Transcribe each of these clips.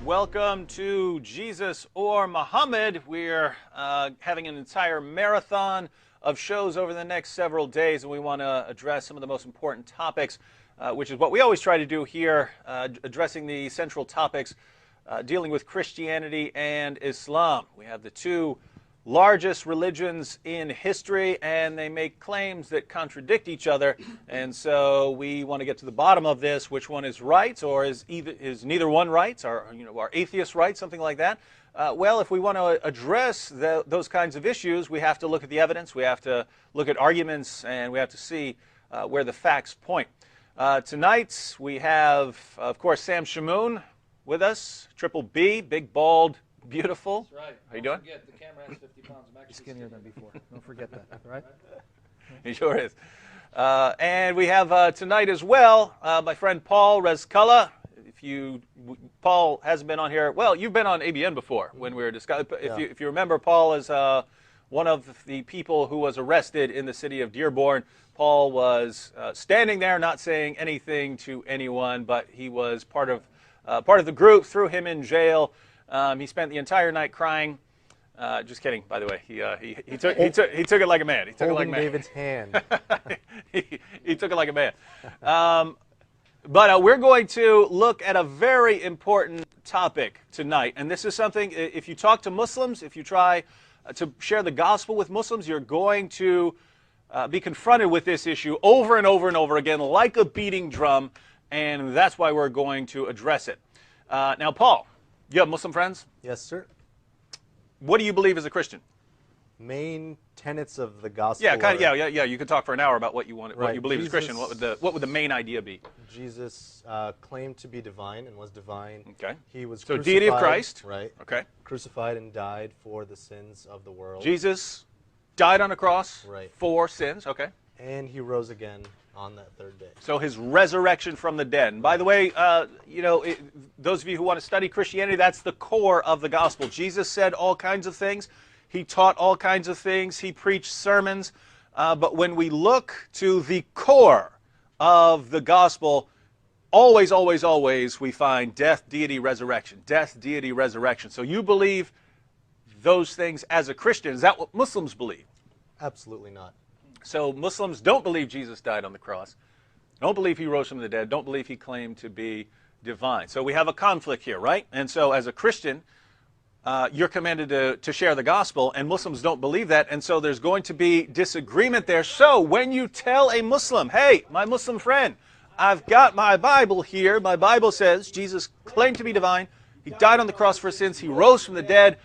Welcome to Jesus or Muhammad. We're having an entire marathon of shows over the next several days, and we want to address some of the most important topics, which is what we always try to do here, addressing the central topics dealing with Christianity and Islam. We have the two largest religions in history, and they make claims that contradict each other, and so we want to get to the bottom of this. Which one is right, or is neither one right, or are atheists right, something like that? Well, if we want to address those kinds of issues, we have to look at the evidence, we have to look at arguments, and we have to see where the facts point. Tonight we have, of course, Sam Shamoon with us, Triple B, big, bald, beautiful. That's right. How you doing? Don't forget, the camera has 50 pounds. I'm actually Skinnier than before. Don't forget that, right? He sure is. And we have tonight as well my friend Paul Rezculla. Paul hasn't been on here. Well, you've been on ABN before when we were discussing. If you remember, Paul is one of the people who was arrested in the city of Dearborn. Paul was standing there, not saying anything to anyone, but he was part of the group. Threw him in jail. He spent the entire night crying. Just kidding, by the way. He took it like a man. He took it like a man. David's hand. he took it like a man. But we're going to look at a very important topic tonight, and this is something. If you talk to Muslims, if you try to share the gospel with Muslims, you're going to be confronted with this issue over and over and over again, like a beating drum, and that's why we're going to address it. Now, Paul, you have Muslim friends? Yes, sir. What do you believe as a Christian? Main tenets of the gospel. Yeah. You could talk for an hour about what you want, right. what you believe as Christian. What would the main idea be? Jesus claimed to be divine and was divine. Okay. He was so crucified, deity of Christ. Right. Okay. Crucified and died for the sins of the world. Jesus died on a cross. Right. For sins. Okay. And he rose again on that third day. So his resurrection from the dead. And by the way, those of you who want to study Christianity, that's the core of the gospel. Jesus said all kinds of things. He taught all kinds of things. He preached sermons. But when we look to the core of the gospel, always, always, always we find death, deity, resurrection. Death, deity, resurrection. So you believe those things as a Christian. Is that what Muslims believe? Absolutely not. So Muslims don't believe Jesus died on the cross, don't believe he rose from the dead, don't believe he claimed to be divine. So we have a conflict here, right? And so as a Christian, you're commanded to share the gospel, and Muslims don't believe that, and so there's going to be disagreement there. So when you tell a Muslim, hey, my Muslim friend, I've got my Bible here. My Bible says Jesus claimed to be divine. He died on the cross for sins. He rose from the dead.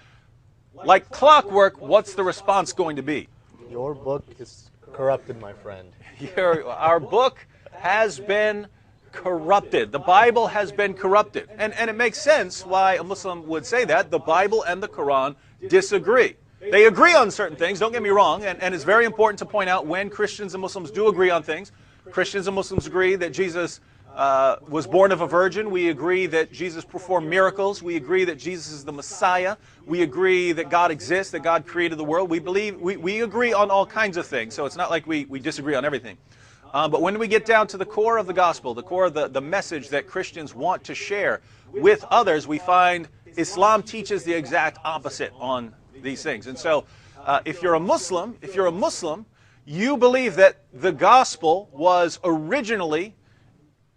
Like clockwork, what's the response going to be? Your book is corrupted, my friend. Our book has been corrupted. The Bible has been corrupted. And it makes sense why a Muslim would say that. The Bible and the Quran disagree. They agree on certain things, don't get me wrong, and it's very important to point out when Christians and Muslims do agree on things. Christians and Muslims agree that Jesus was born of a virgin. We agree that Jesus performed miracles. We agree that Jesus is the Messiah. We agree that God exists, that God created the world. We agree on all kinds of things, so it's not like we disagree on everything. But when we get down to the core of the gospel, the core of the message that Christians want to share with others, we find Islam teaches the exact opposite on these things. And so if you're a Muslim, you believe that the gospel was originally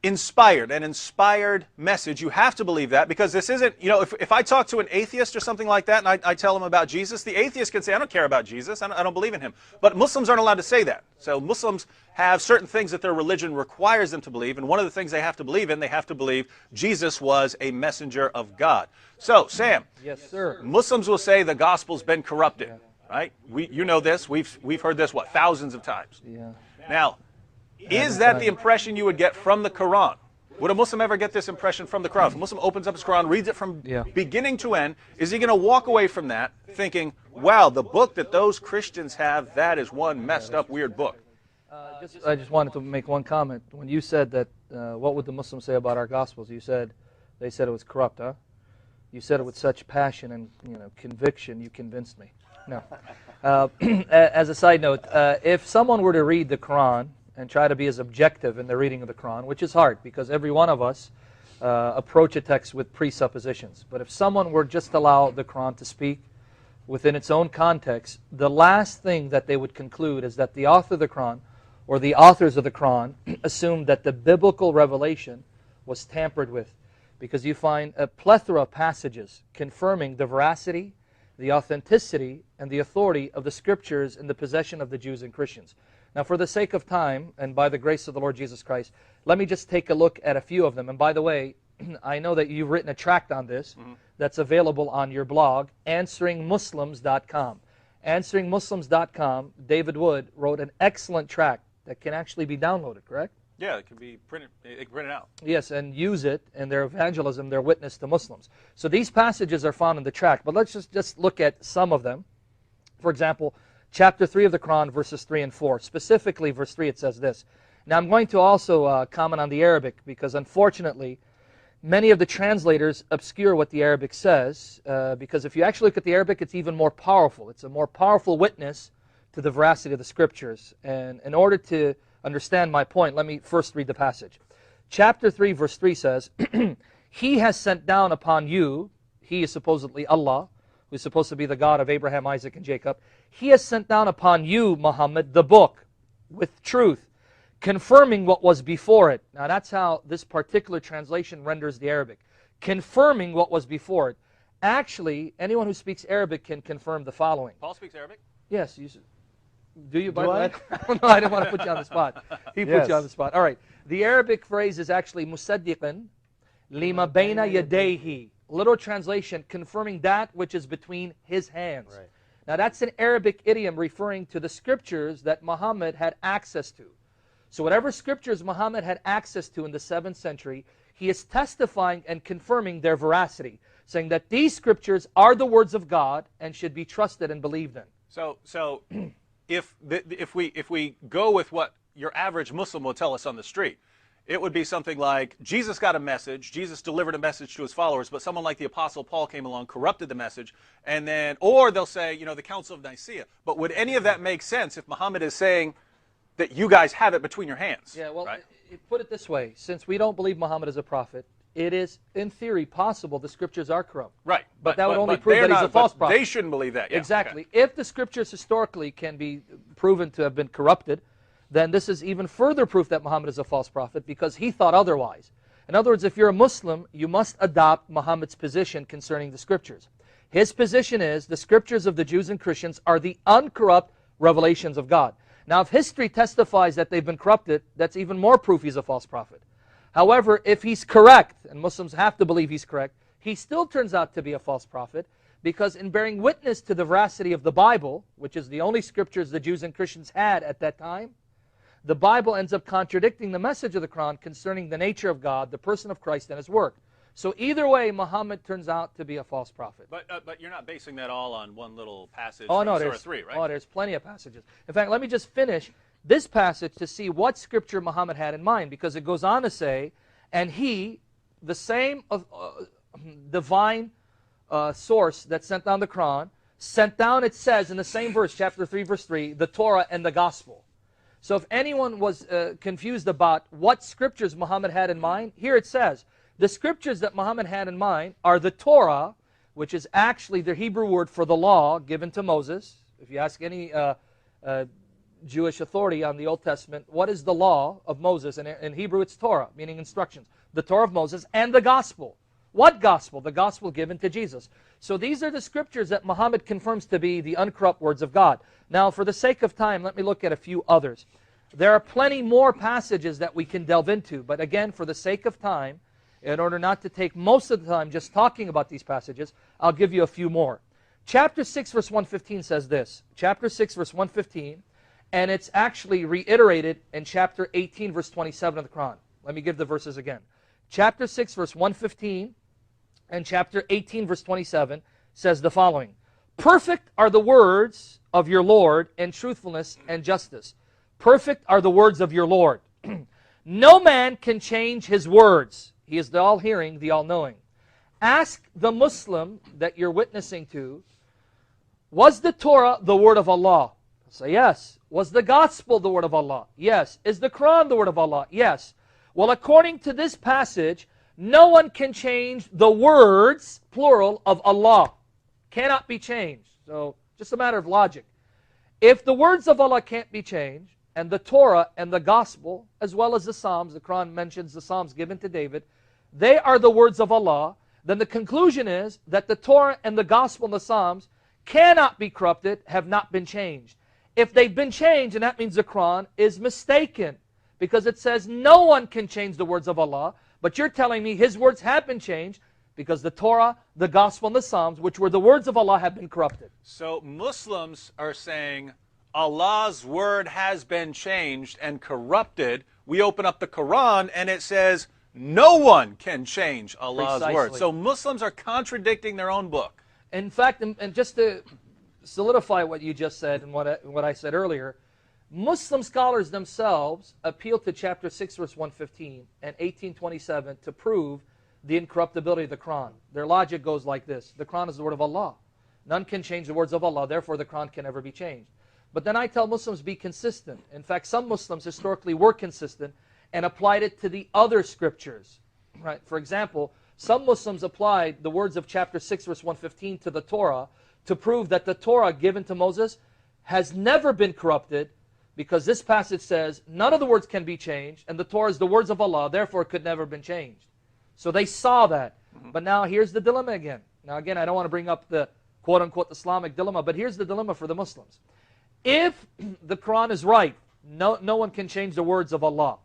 inspired, an inspired message. You have to believe that, because this isn't, if I talk to an atheist or something like that and I tell them about Jesus, the atheist can say, I don't care about Jesus, I don't believe in him. But Muslims aren't allowed to say that. So Muslims have certain things that their religion requires them to believe, and one of the things they have to believe in, they have to believe Jesus was a messenger of God. So, Sam. Yes, sir. Muslims will say the gospel's been corrupted, right? You know this. We've heard this, thousands of times. Yeah. Now, is that the impression you would get from the Quran? Would a Muslim ever get this impression from the Quran? If a Muslim opens up his Quran, reads it from beginning to end, is he going to walk away from that thinking, wow, the book that those Christians have, that is one messed up, weird book? I just wanted to make one comment. When you said that, what would the Muslims say about our Gospels? They said it was corrupt, huh? You said it with such passion and conviction, you convinced me. No. As a side note, if someone were to read the Quran and try to be as objective in the reading of the Quran, which is hard because every one of us approach a text with presuppositions. But if someone were just to allow the Quran to speak within its own context, the last thing that they would conclude is that the author of the Quran, or the authors of the Quran, assumed that the biblical revelation was tampered with. Because you find a plethora of passages confirming the veracity, the authenticity, and the authority of the Scriptures in the possession of the Jews and Christians. Now, for the sake of time, and by the grace of the Lord Jesus Christ, let me just take a look at a few of them. And by the way, I know that you've written a tract on this that's available on your blog, answeringmuslims.com. Answeringmuslims.com, David Wood wrote an excellent tract that can actually be downloaded, correct? Yeah, it can be printed. It can print it out. Yes, and use it in their evangelism, their witness to Muslims. So these passages are found in the tract, but let's just look at some of them. For example, chapter 3 of the Quran, verses 3 and 4. Specifically, verse 3, it says this. Now, I'm going to also comment on the Arabic, because unfortunately, many of the translators obscure what the Arabic says, because if you actually look at the Arabic, it's even more powerful. It's a more powerful witness to the veracity of the Scriptures. And in order to understand my point, let me first read the passage. Chapter 3, verse 3 says, He has sent down upon you, He is supposedly Allah, who is supposed to be the God of Abraham, Isaac, and Jacob. He has sent down upon you, Muhammad, the book with truth, confirming what was before it. Now that's how this particular translation renders the Arabic. Confirming what was before it. Actually, anyone who speaks Arabic can confirm the following. Paul speaks Arabic? Yes. Do you, by Do the way? I? No, I didn't want to put you on the spot. He Yes. put you on the spot. All right. The Arabic phrase is actually musaddiqan lima bayna yadayhi. Literal translation, confirming that which is between his hands. Right. Now that's an Arabic idiom referring to the Scriptures that Muhammad had access to. So whatever Scriptures Muhammad had access to in the 7th century, he is testifying and confirming their veracity, saying that these Scriptures are the words of God and should be trusted and believed in. So if we go with what your average Muslim will tell us on the street, it would be something like Jesus got a message, Jesus delivered a message to his followers, but someone like the Apostle Paul came along, corrupted the message, and then, or they'll say, you know, the Council of Nicaea. But would any of that make sense if Muhammad is saying that you guys have it between your hands? Yeah, well, right? put it this way. Since we don't believe Muhammad is a prophet, it is, in theory, possible the Scriptures are corrupt. Right. But that would only prove they're that he's a false prophet. They shouldn't believe that. Yeah, Exactly. okay. If the Scriptures historically can be proven to have been corrupted, then this is even further proof that Muhammad is a false prophet, because he thought otherwise. In other words, if you're a Muslim, you must adopt Muhammad's position concerning the Scriptures. His position is the Scriptures of the Jews and Christians are the uncorrupt revelations of God. Now, if history testifies that they've been corrupted, that's even more proof he's a false prophet. However, if he's correct, and Muslims have to believe he's correct, he still turns out to be a false prophet, because in bearing witness to the veracity of the Bible, which is the only Scriptures the Jews and Christians had at that time, the Bible ends up contradicting the message of the Quran concerning the nature of God, the person of Christ, and his work. So either way, Muhammad turns out to be a false prophet. But you're not basing that all on one little passage Oh, from no, Surah 3, right? Oh, there's plenty of passages. In fact, let me just finish this passage to see what Scripture Muhammad had in mind, because it goes on to say, and he, the same divine source that sent down the Quran, sent down, it says in the same verse, chapter 3, verse 3, the Torah and the Gospel. So if anyone was confused about what Scriptures Muhammad had in mind, here it says, the Scriptures that Muhammad had in mind are the Torah, which is actually the Hebrew word for the law given to Moses. If you ask any Jewish authority on the Old Testament, what is the law of Moses? And in Hebrew it's Torah, meaning instructions. The Torah of Moses and the Gospel. What Gospel? The Gospel given to Jesus. So these are the Scriptures that Muhammad confirms to be the uncorrupt words of God. Now, for the sake of time, let me look at a few others. There are plenty more passages that we can delve into, but again, for the sake of time, in order not to take most of the time just talking about these passages, I'll give you a few more. Chapter 6, verse 115 says this. Chapter 6, verse 115, and it's actually reiterated in chapter 18, verse 27 of the Quran. Let me give the verses again. Chapter 6, verse 115, and chapter 18, verse 27 says the following. Perfect are the words of your Lord in truthfulness and justice. Perfect are the words of your Lord. No man can change his words. He is the all-hearing, the all-knowing. Ask the Muslim that you're witnessing to, was the Torah the word of Allah? Say yes. Was the Gospel the word of Allah? Yes. Is the Quran the word of Allah? Yes. Well, according to this passage, No one can change the words, plural, of Allah. Cannot be changed. So, just a matter of logic. If the words of Allah can't be changed, and the Torah and the Gospel, as well as the Psalms, the Quran mentions the Psalms given to David, they are the words of Allah, then the conclusion is that the Torah and the Gospel and the Psalms cannot be corrupted, have not been changed. If they've been changed, and that means the Quran is mistaken, because it says no one can change the words of Allah, but you're telling me His words have been changed because the Torah, the Gospel, and the Psalms, which were the words of Allah, have been corrupted. So Muslims are saying Allah's word has been changed and corrupted. We open up the Quran and it says no one can change Allah's word. So Muslims are contradicting their own book. In fact, and just to solidify what you just said and what I said earlier, Muslim scholars themselves appeal to chapter 6, verse 115 and 1827 to prove the incorruptibility of the Quran. Their logic goes like this. The Quran is the word of Allah. None can change the words of Allah, therefore the Quran can never be changed. But then I tell Muslims, be consistent. In fact, some Muslims historically were consistent and applied it to the other scriptures. Right? For example, some Muslims applied the words of chapter 6, verse 115 to the Torah to prove that the Torah given to Moses has never been corrupted, because this passage says none of the words can be changed, and the Torah is the words of Allah, therefore it could never have been changed. So they saw that. But now here's the dilemma again. Now again, I don't want to bring up the quote-unquote Islamic dilemma, but here's the dilemma for the Muslims. If the Quran is right, no one can change the words of Allah,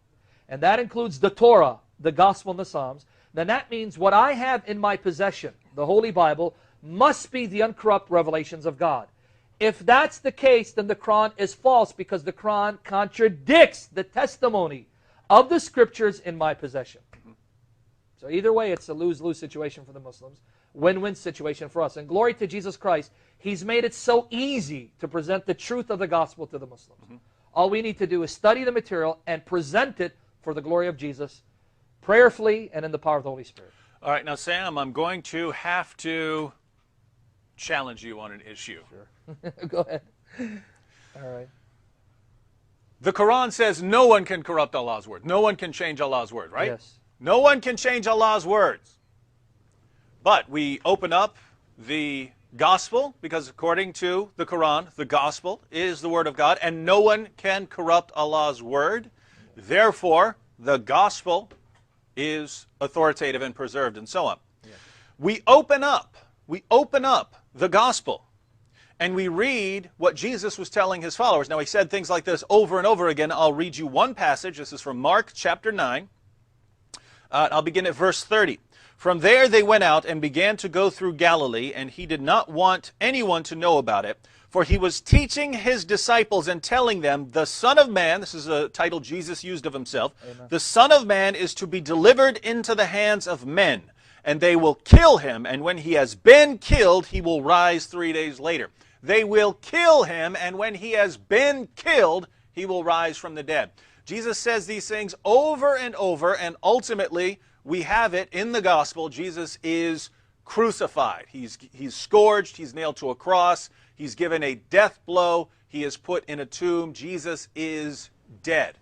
and that includes the Torah, the Gospel, and the Psalms, then that means what I have in my possession, the Holy Bible, must be the uncorrupt revelations of God. If that's the case, then the Quran is false, because the Quran contradicts the testimony of the scriptures in my possession. So either way, it's a lose-lose situation for the Muslims, win-win situation for us. And glory to Jesus Christ, He's made it so easy to present the truth of the gospel to the Muslims. All we need to do is study the material and present it for the glory of Jesus, prayerfully and in the power of the Holy Spirit. All right, now Sam, I'm going to have to challenge you on an issue. Sure. Go ahead. All right. The Quran says no one can corrupt Allah's word. No one can change Allah's word, right? Yes. No one can change Allah's words. But we open up the gospel, because according to the Quran, the gospel is the word of God, and no one can corrupt Allah's word. Therefore, the gospel is authoritative and preserved, and so on. Yes. We open up the gospel, and we read what Jesus was telling His followers. Now, He said things like this over and over again. I'll read you one passage. This is from Mark chapter 9. I'll begin at verse 30. From there they went out and began to go through Galilee, and He did not want anyone to know about it, for He was teaching His disciples and telling them, the Son of Man, this is a title Jesus used of Himself, Amen. The Son of Man is to be delivered into the hands of men, and they will kill Him, and when He has been killed, He will rise 3 days later. They will kill Him, and when He has been killed, He will rise from the dead. Jesus says these things over and over, and ultimately we have it in the gospel. Jesus is crucified. He's scourged. He's nailed to a cross. He's given a death blow. He is put in a tomb. Jesus is dead.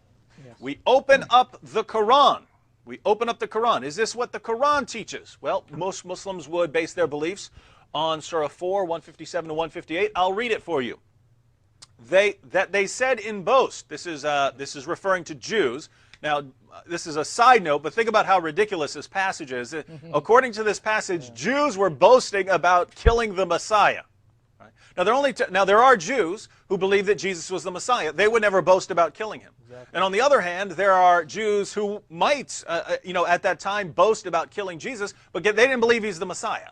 Yes. We open up the Quran. We open up the Quran. Is this what the Quran teaches? Well, most Muslims would base their beliefs on Surah 4, 157 to 158. I'll read it for you. They said in boast, this is referring to Jews. Now, this is a side note, but think about how ridiculous this passage is. According to this passage, Jews were boasting about killing the Messiah. Right? Now, there are Jews who believe that Jesus was the Messiah. They would never boast about killing Him. Exactly. And on the other hand, there are Jews who might, at that time, boast about killing Jesus, but they didn't believe He's the Messiah.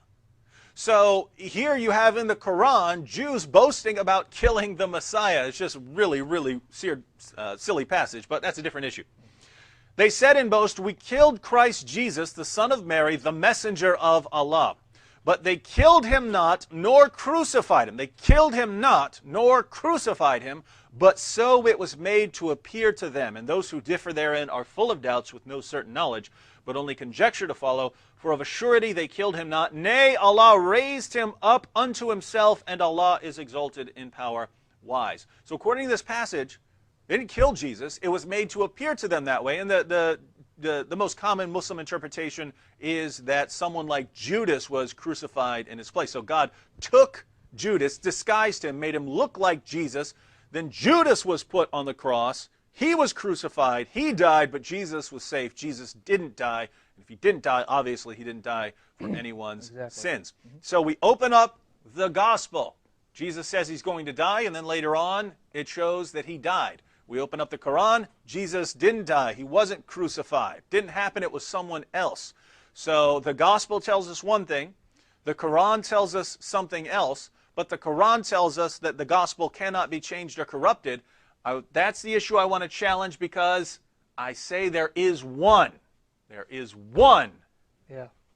So here you have in the Quran Jews boasting about killing the Messiah. It's just really, really silly passage, but that's a different issue. They said in boast, we killed Christ Jesus, the Son of Mary, the messenger of Allah. But they killed Him not, nor crucified Him. They killed Him not, nor crucified Him, but so it was made to appear to them. And those who differ therein are full of doubts with no certain knowledge, but only conjecture to follow. For of a surety they killed Him not. Nay, Allah raised Him up unto Himself, and Allah is exalted in power wise. So according to this passage, they didn't kill Jesus. It was made to appear to them that way. And the the most common Muslim interpretation is that someone like Judas was crucified in his place. So God took Judas, disguised him, made him look like Jesus. Then Judas was put on the cross. He was crucified. He died, but Jesus was safe. Jesus didn't die. If he didn't die, obviously he didn't die for anyone's sins. So we open up the gospel. Jesus says he's going to die, and then later on it shows that he died. We open up the Quran. Jesus didn't die. He wasn't crucified. Didn't happen. It was someone else. So the gospel tells us one thing. The Quran tells us something else. But the Quran tells us that the gospel cannot be changed or corrupted. That's the issue I want to challenge, because I say there is one. There is one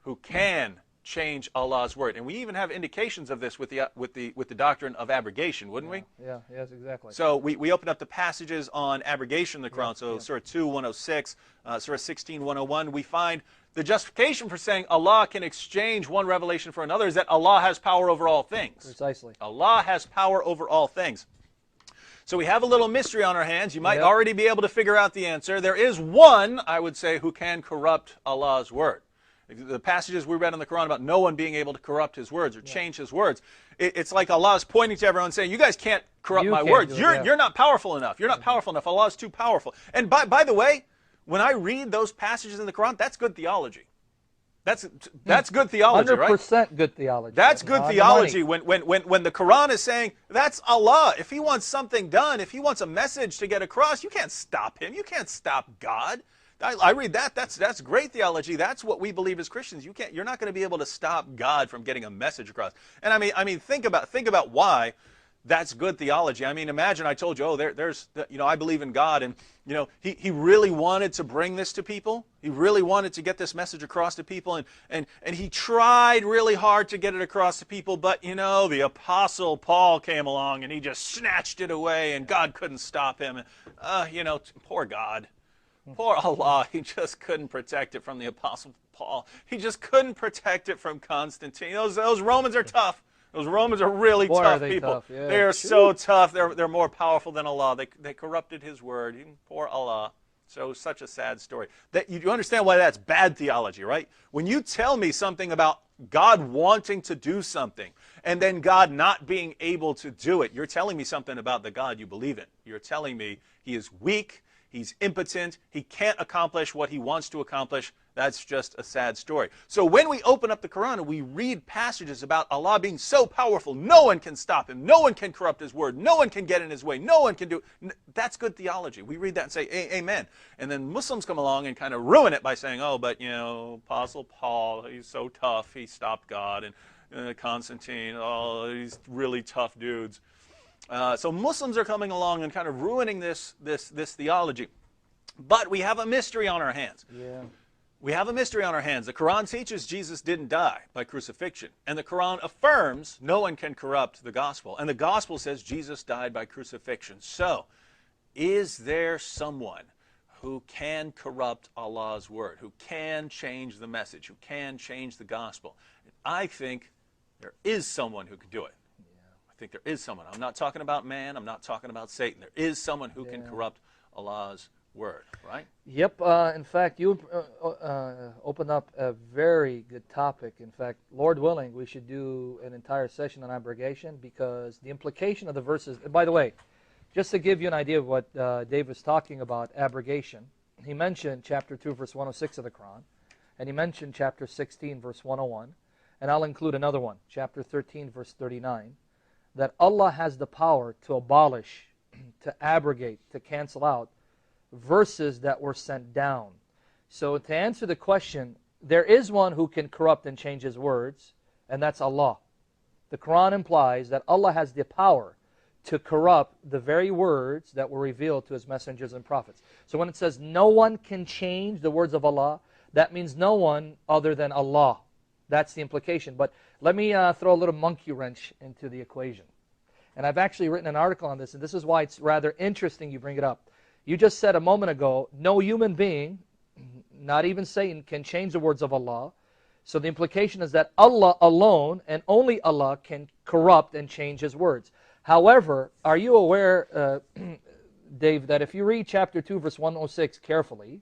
who can change Allah's word. And we even have indications of this with the doctrine of abrogation, wouldn't we? Yeah, yes, exactly. So we open up the passages on abrogation in the Quran. So Surah 2, 106, Surah 16, 101. We find the justification for saying Allah can exchange one revelation for another is that Allah has power over all things. Precisely. Allah has power over all things. So we have a little mystery on our hands. You might already be able to figure out the answer. There is one, I would say, who can corrupt Allah's word. The passages we read in the Quran about no one being able to corrupt his words or change his words, it's like Allah is pointing to everyone saying, you guys can't corrupt my words. You're not powerful enough. You're not powerful enough. Allah is too powerful. And by the way, when I read those passages in the Quran, that's good theology. That's good theology, 100% right? 100% good theology. That's good theology when the Quran is saying, that's Allah. If He wants something done, if He wants a message to get across, you can't stop Him. You can't stop God. I read that. That's great theology. That's what we believe as Christians. You're not going to be able to stop God from getting a message across. And I mean, think about why that's good theology. I mean, imagine I told you, I believe in God, and He really wanted to bring this to people. He really wanted to get this message across to people, and He tried really hard to get it across to people, but the Apostle Paul came along and he just snatched it away, and God couldn't stop him. Poor God. Poor Allah, He just couldn't protect it from the Apostle Paul. He just couldn't protect it from Constantine. Those Romans are tough. Those Romans are really tough people. Tough. Yeah. They are so tough. They're more powerful than Allah. They corrupted His word. Poor Allah. So such a sad story. You understand why that's bad theology, right? When you tell me something about God wanting to do something and then God not being able to do it, you're telling me something about the God you believe in. You're telling me He is weak. He's impotent. He can't accomplish what He wants to accomplish. That's just a sad story. So when we open up the Quran and we read passages about Allah being so powerful, no one can stop Him, no one can corrupt His word, no one can get in His way, no one can do it. That's good theology. We read that and say, amen. And then Muslims come along and kind of ruin it by saying, but Apostle Paul, he's so tough, he stopped God, and Constantine, these really tough dudes. So Muslims are coming along and kind of ruining this theology. But we have a mystery on our hands. Yeah. We have a mystery on our hands. The Quran teaches Jesus didn't die by crucifixion. And the Quran affirms no one can corrupt the gospel. And the gospel says Jesus died by crucifixion. So, is there someone who can corrupt Allah's word, who can change the message, who can change the gospel? And I think there is someone who can do it. I think there is someone. I'm not talking about man. I'm not talking about Satan. There is someone who can corrupt Allah's word, right? Yep. In fact, you opened up a very good topic. In fact, Lord willing, we should do an entire session on abrogation, because the implication of the verses, by the way, just to give you an idea of what Dave was talking about, abrogation, he mentioned chapter 2, verse 106 of the Quran, and he mentioned chapter 16, verse 101, and I'll include another one, chapter 13, verse 39, that Allah has the power to abolish, to abrogate, to cancel out verses that were sent down. So to answer the question, there is one who can corrupt and change His words, and that's Allah. The Quran implies that Allah has the power to corrupt the very words that were revealed to His messengers and prophets. So when it says no one can change the words of Allah, that means no one other than Allah. That's the implication. But let me throw a little monkey wrench into the equation. And I've actually written an article on this, and this is why it's rather interesting you bring it up. You just said a moment ago, no human being, not even Satan, can change the words of Allah. So the implication is that Allah alone, and only Allah, can corrupt and change His words. However, are you aware, Dave, that if you read chapter 2, verse 106 carefully,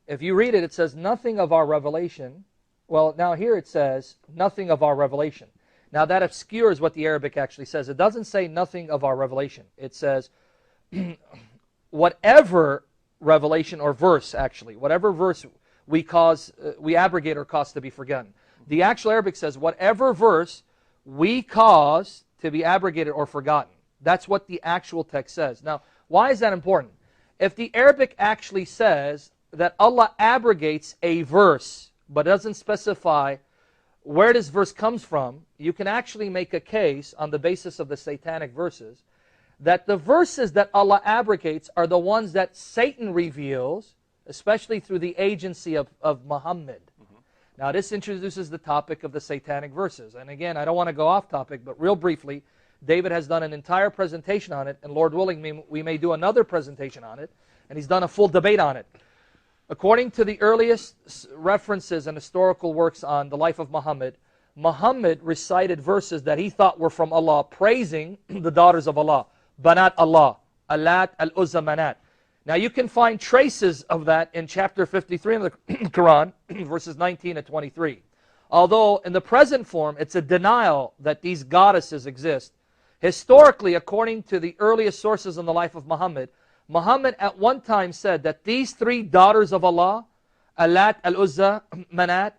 If you read it, it says nothing of our revelation. Well, now here it says nothing of our revelation. Now that obscures what the Arabic actually says. It doesn't say nothing of our revelation. It says whatever revelation or verse, actually, whatever verse we abrogate or cause to be forgotten. The actual Arabic says whatever verse we cause to be abrogated or forgotten. That's what the actual text says. Now, why is that important? If the Arabic actually says that Allah abrogates a verse, but doesn't specify where this verse comes from, you can actually make a case on the basis of the satanic verses that the verses that Allah abrogates are the ones that Satan reveals, especially through the agency of Muhammad. Now this introduces the topic of the satanic verses. And again, I don't want to go off topic, but real briefly, David has done an entire presentation on it, and Lord willing, we may do another presentation on it, and he's done a full debate on it. According to the earliest references and historical works on the life of Muhammad, Muhammad recited verses that he thought were from Allah, praising the daughters of Allah. Banat Allah, Alat, Al-Uzza, Manat. Now you can find traces of that in chapter 53 of the Quran, verses 19 and 23. Although in the present form, it's a denial that these goddesses exist. Historically, according to the earliest sources in the life of Muhammad, Muhammad at one time said that these three daughters of Allah, Alat, Al-Uzza, Manat,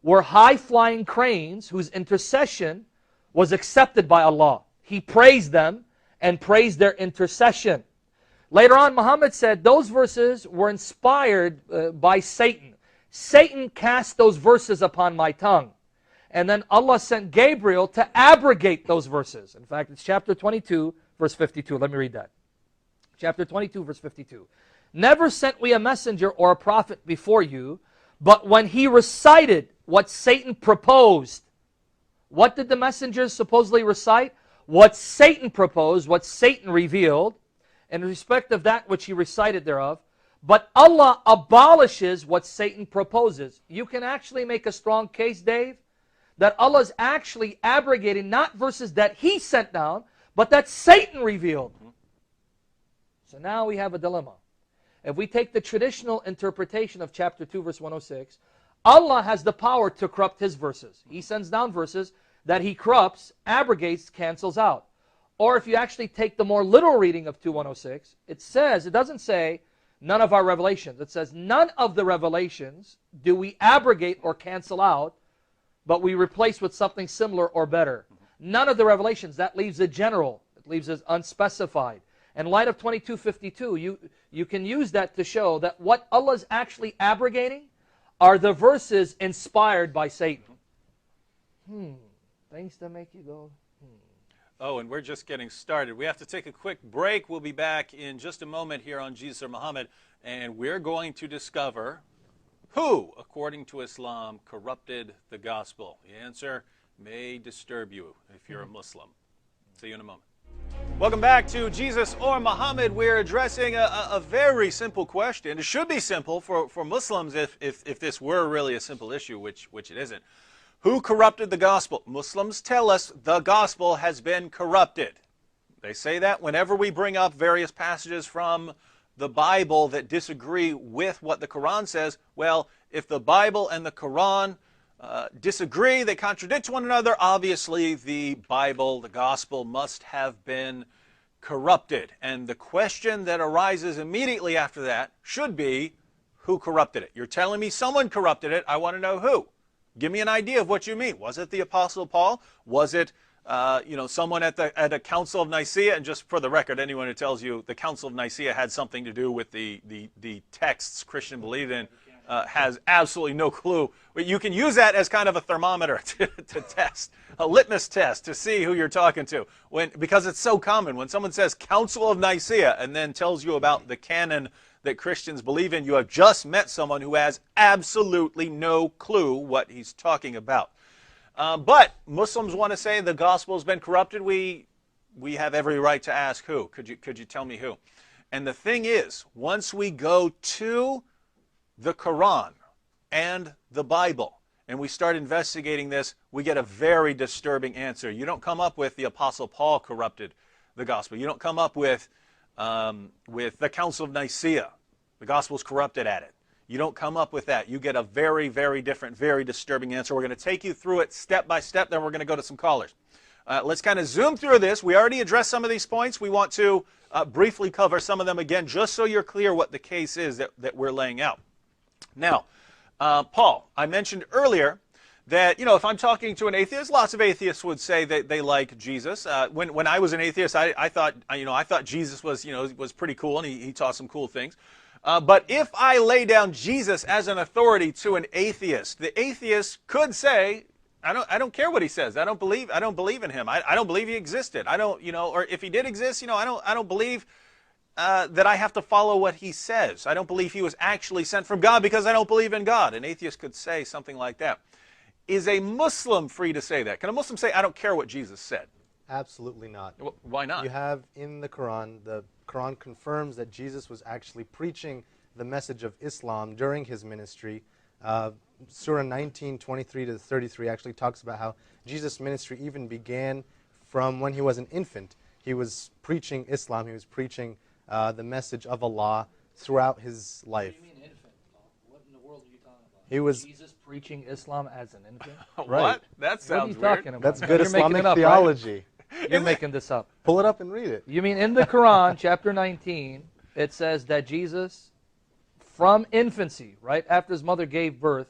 were high-flying cranes whose intercession was accepted by Allah. He praised them and praised their intercession. Later on, Muhammad said those verses were inspired by Satan. Satan cast those verses upon my tongue. And then Allah sent Gabriel to abrogate those verses. In fact, it's chapter 22, verse 52. Let me read that. Chapter 22, verse 52. Never sent we a messenger or a prophet before you, but when he recited what Satan proposed, what did the messengers supposedly recite? What Satan proposed, what Satan revealed, in respect of that which he recited thereof. But Allah abolishes what Satan proposes. You can actually make a strong case, Dave, that Allah is actually abrogating not verses that he sent down, but that Satan revealed. So now we have a dilemma. If we take the traditional interpretation of chapter 2, verse 106, Allah has the power to corrupt his verses. He sends down verses that he corrupts, abrogates, cancels out. Or if you actually take the more literal reading of 2:106, it doesn't say none of our revelations. It says none of the revelations do we abrogate or cancel out, but we replace with something similar or better. None of the revelations. That leaves it general. It leaves it unspecified. In light of 22:52, you can use that to show that what Allah is actually abrogating are the verses inspired by Satan. Things that make you go, Oh, and we're just getting started. We have to take a quick break. We'll be back in just a moment here on Jesus or Muhammad, and we're going to discover who, according to Islam, corrupted the gospel. The answer may disturb you if you're a Muslim. See you in a moment. Welcome back to Jesus or Muhammad. We're addressing a very simple question. It should be simple for Muslims if this were really a simple issue, which it isn't. Who corrupted the gospel? Muslims tell us the gospel has been corrupted. They say that whenever we bring up various passages from the Bible that disagree with what the Quran says. Well, if the Bible and the Quran disagree, they contradict one another, obviously the Bible, the gospel, must have been corrupted. And the question that arises immediately after that should be, who corrupted it? You're telling me someone corrupted it. I want to know who. Give me an idea of what you mean. Was it the Apostle Paul? Was it someone at a Council of Nicaea? And just for the record, anyone who tells you the Council of Nicaea had something to do with the texts Christian believed in has absolutely no clue. But you can use that as kind of a thermometer to test, a litmus test to see who you're talking to. Because it's so common. When someone says Council of Nicaea and then tells you about the canon that Christians believe in, you have just met someone who has absolutely no clue what he's talking about. But Muslims want to say the gospel has been corrupted. We have every right to ask who. Could you tell me who? And the thing is, once we go to the Quran and the Bible and we start investigating this, we get a very disturbing answer. You don't come up with the Apostle Paul corrupted the gospel. You don't come up with the Council of Nicaea. The gospel is corrupted at it. You don't come up with that. You get a very, very different, very disturbing answer. We're going to take you through it step by step, then we're going to go to some callers. Let's kind of zoom through this. We already addressed some of these points. We want to briefly cover some of them again, just so you're clear what the case is that we're laying out. Now, Paul, I mentioned earlier that, if I'm talking to an atheist, lots of atheists would say that they like Jesus. When I was an atheist, I thought Jesus was pretty cool, and he taught some cool things. But if I lay down Jesus as an authority to an atheist, the atheist could say, I don't care what he says. I don't believe in him. I don't believe he existed. Or if he did exist, I don't believe that I have to follow what he says. I don't believe he was actually sent from God because I don't believe in God. An atheist could say something like that. Is a Muslim free to say that? Can a Muslim say, I don't care what Jesus said? Absolutely not. Why not? You have in the Quran confirms that Jesus was actually preaching the message of Islam during his ministry. Surah 19:23 to 33 actually talks about how Jesus' ministry even began from when he was an infant. He was preaching Islam. He was preaching the message of Allah throughout his life. What do you mean infant? What in the world are you talking about? He was Jesus preaching Islam as an infant? Right. What? That sounds what are you weird. talking about? That's good You're making Islamic it up, theology. Right? You're making this up. Pull it up and read it. You mean in the Quran, chapter 19, it says that Jesus, from infancy, right after his mother gave birth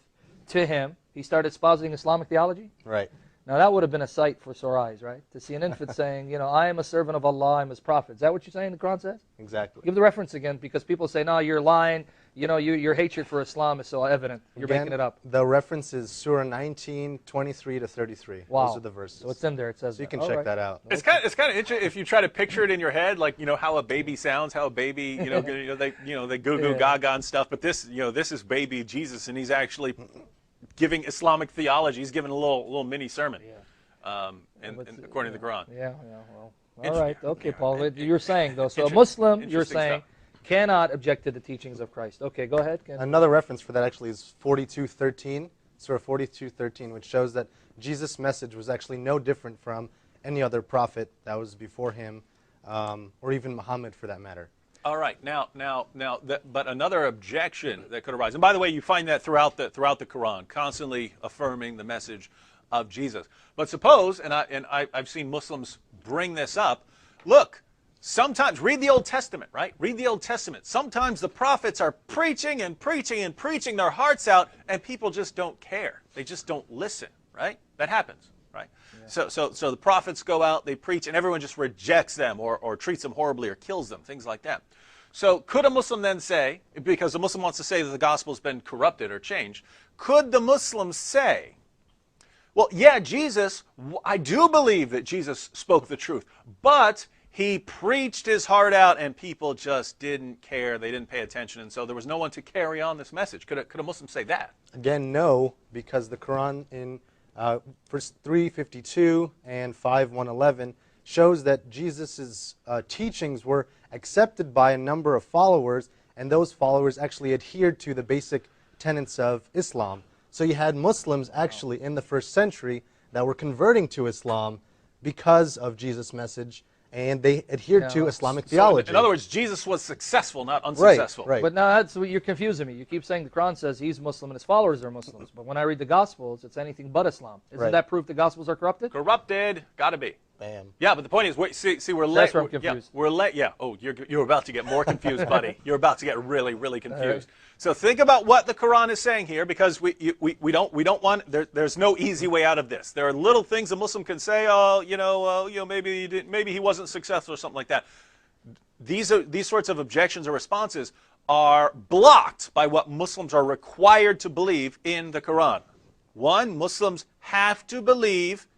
to him, he started espousing Islamic theology? Right. Now that would have been a sight for sore eyes, right? To see an infant saying, I am a servant of Allah, I'm his prophet. Is that what you're saying the Quran says? Exactly. Give the reference again, because people say, no, you're lying. Your hatred for Islam is so evident. You're Again, making it up. The reference is Surah 19:23 to 33. Wow. Those are the verses. So it's in there. It says So you that. can All check right. that out. It's kind of interesting if you try to picture it in your head, like how a baby sounds, how a baby they goo goo gaga and stuff. But this is baby Jesus, and he's actually giving Islamic theology. He's giving a little mini sermon, according to the Quran. Yeah. Well, all right. Okay, Paul. You're saying though, so a Muslim, you're saying, cannot object to the teachings of Christ. Okay, go ahead, Ken. Another reference for that actually is 42:13, Surah 42:13, which shows that Jesus' message was actually no different from any other prophet that was before him, or even Muhammad for that matter. All right, but another objection that could arise, and by the way, you find that throughout the Quran, constantly affirming the message of Jesus. But suppose, and I've seen Muslims bring this up. Look, sometimes read the Old Testament, right? Read the Old Testament. Sometimes the prophets are preaching and preaching and preaching their hearts out, and people just don't care. They just don't listen, right? That happens. Right? Yeah. So the prophets go out, they preach, and everyone just rejects them or treats them horribly or kills them, things like that. So could a Muslim then say, because the Muslim wants to say that the gospel's been corrupted or changed, could the Muslim say, well, yeah, I do believe that Jesus spoke the truth, but he preached his heart out and people just didn't care, they didn't pay attention, and so there was no one to carry on this message. Could a Muslim say that? Again, no, because the Quran in verse 352 and 5:111 shows that Jesus' teachings were accepted by a number of followers, and those followers actually adhered to the basic tenets of Islam. So you had Muslims actually in the first century that were converting to Islam because of Jesus' message, and they adhered to Islamic theology. In other words, Jesus was successful, not unsuccessful. Right. But now that's what you're confusing me. You keep saying the Quran says he's Muslim and his followers are Muslims. But when I read the Gospels, it's anything but Islam. Isn't that proof the Gospels are corrupted? Corrupted. Gotta be. Bam. Yeah, but the point is, we're late. That's where I'm confused. Yeah, we're late. Yeah. Oh, you're about to get more confused, buddy. You're about to get really, really confused. So think about what the Quran is saying here, because we don't want. There's no easy way out of this. There are little things a Muslim can say. Maybe he wasn't successful or something like that. These sorts of objections or responses are blocked by what Muslims are required to believe in the Quran. One, Muslims have to believe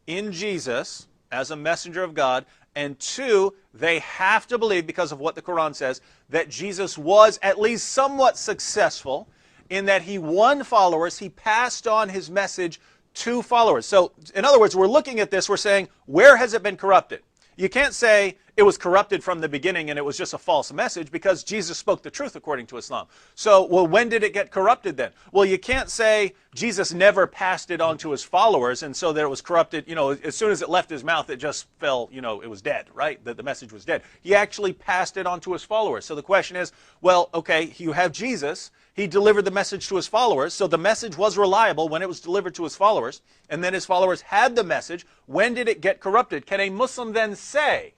in Jesus as a messenger of God, and two, they have to believe, because of what the Quran says, that Jesus was at least somewhat successful in that he won followers, he passed on his message to followers. So, in other words, we're looking at this, we're saying, where has it been corrupted? You can't say it was corrupted from the beginning and it was just a false message because Jesus spoke the truth according to Islam. So, well, when did it get corrupted then? Well, you can't say Jesus never passed it on to his followers and so that it was corrupted, as soon as it left his mouth, it just fell, it was dead, right? That the message was dead. He actually passed it on to his followers. So the question is, well, okay, you have Jesus. He delivered the message to his followers, so the message was reliable when it was delivered to his followers, and then his followers had the message. When did it get corrupted? Can a Muslim then say,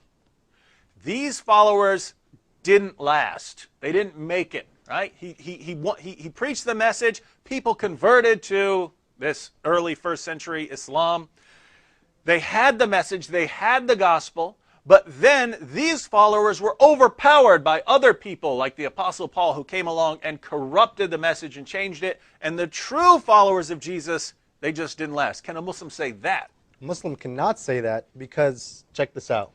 these followers didn't last. They didn't make it, right? He preached the message. People converted to this early first century Islam. They had the message. They had the gospel. But then these followers were overpowered by other people like the Apostle Paul who came along and corrupted the message and changed it. And the true followers of Jesus, they just didn't last. Can a Muslim say that? A Muslim cannot say that because, check this out.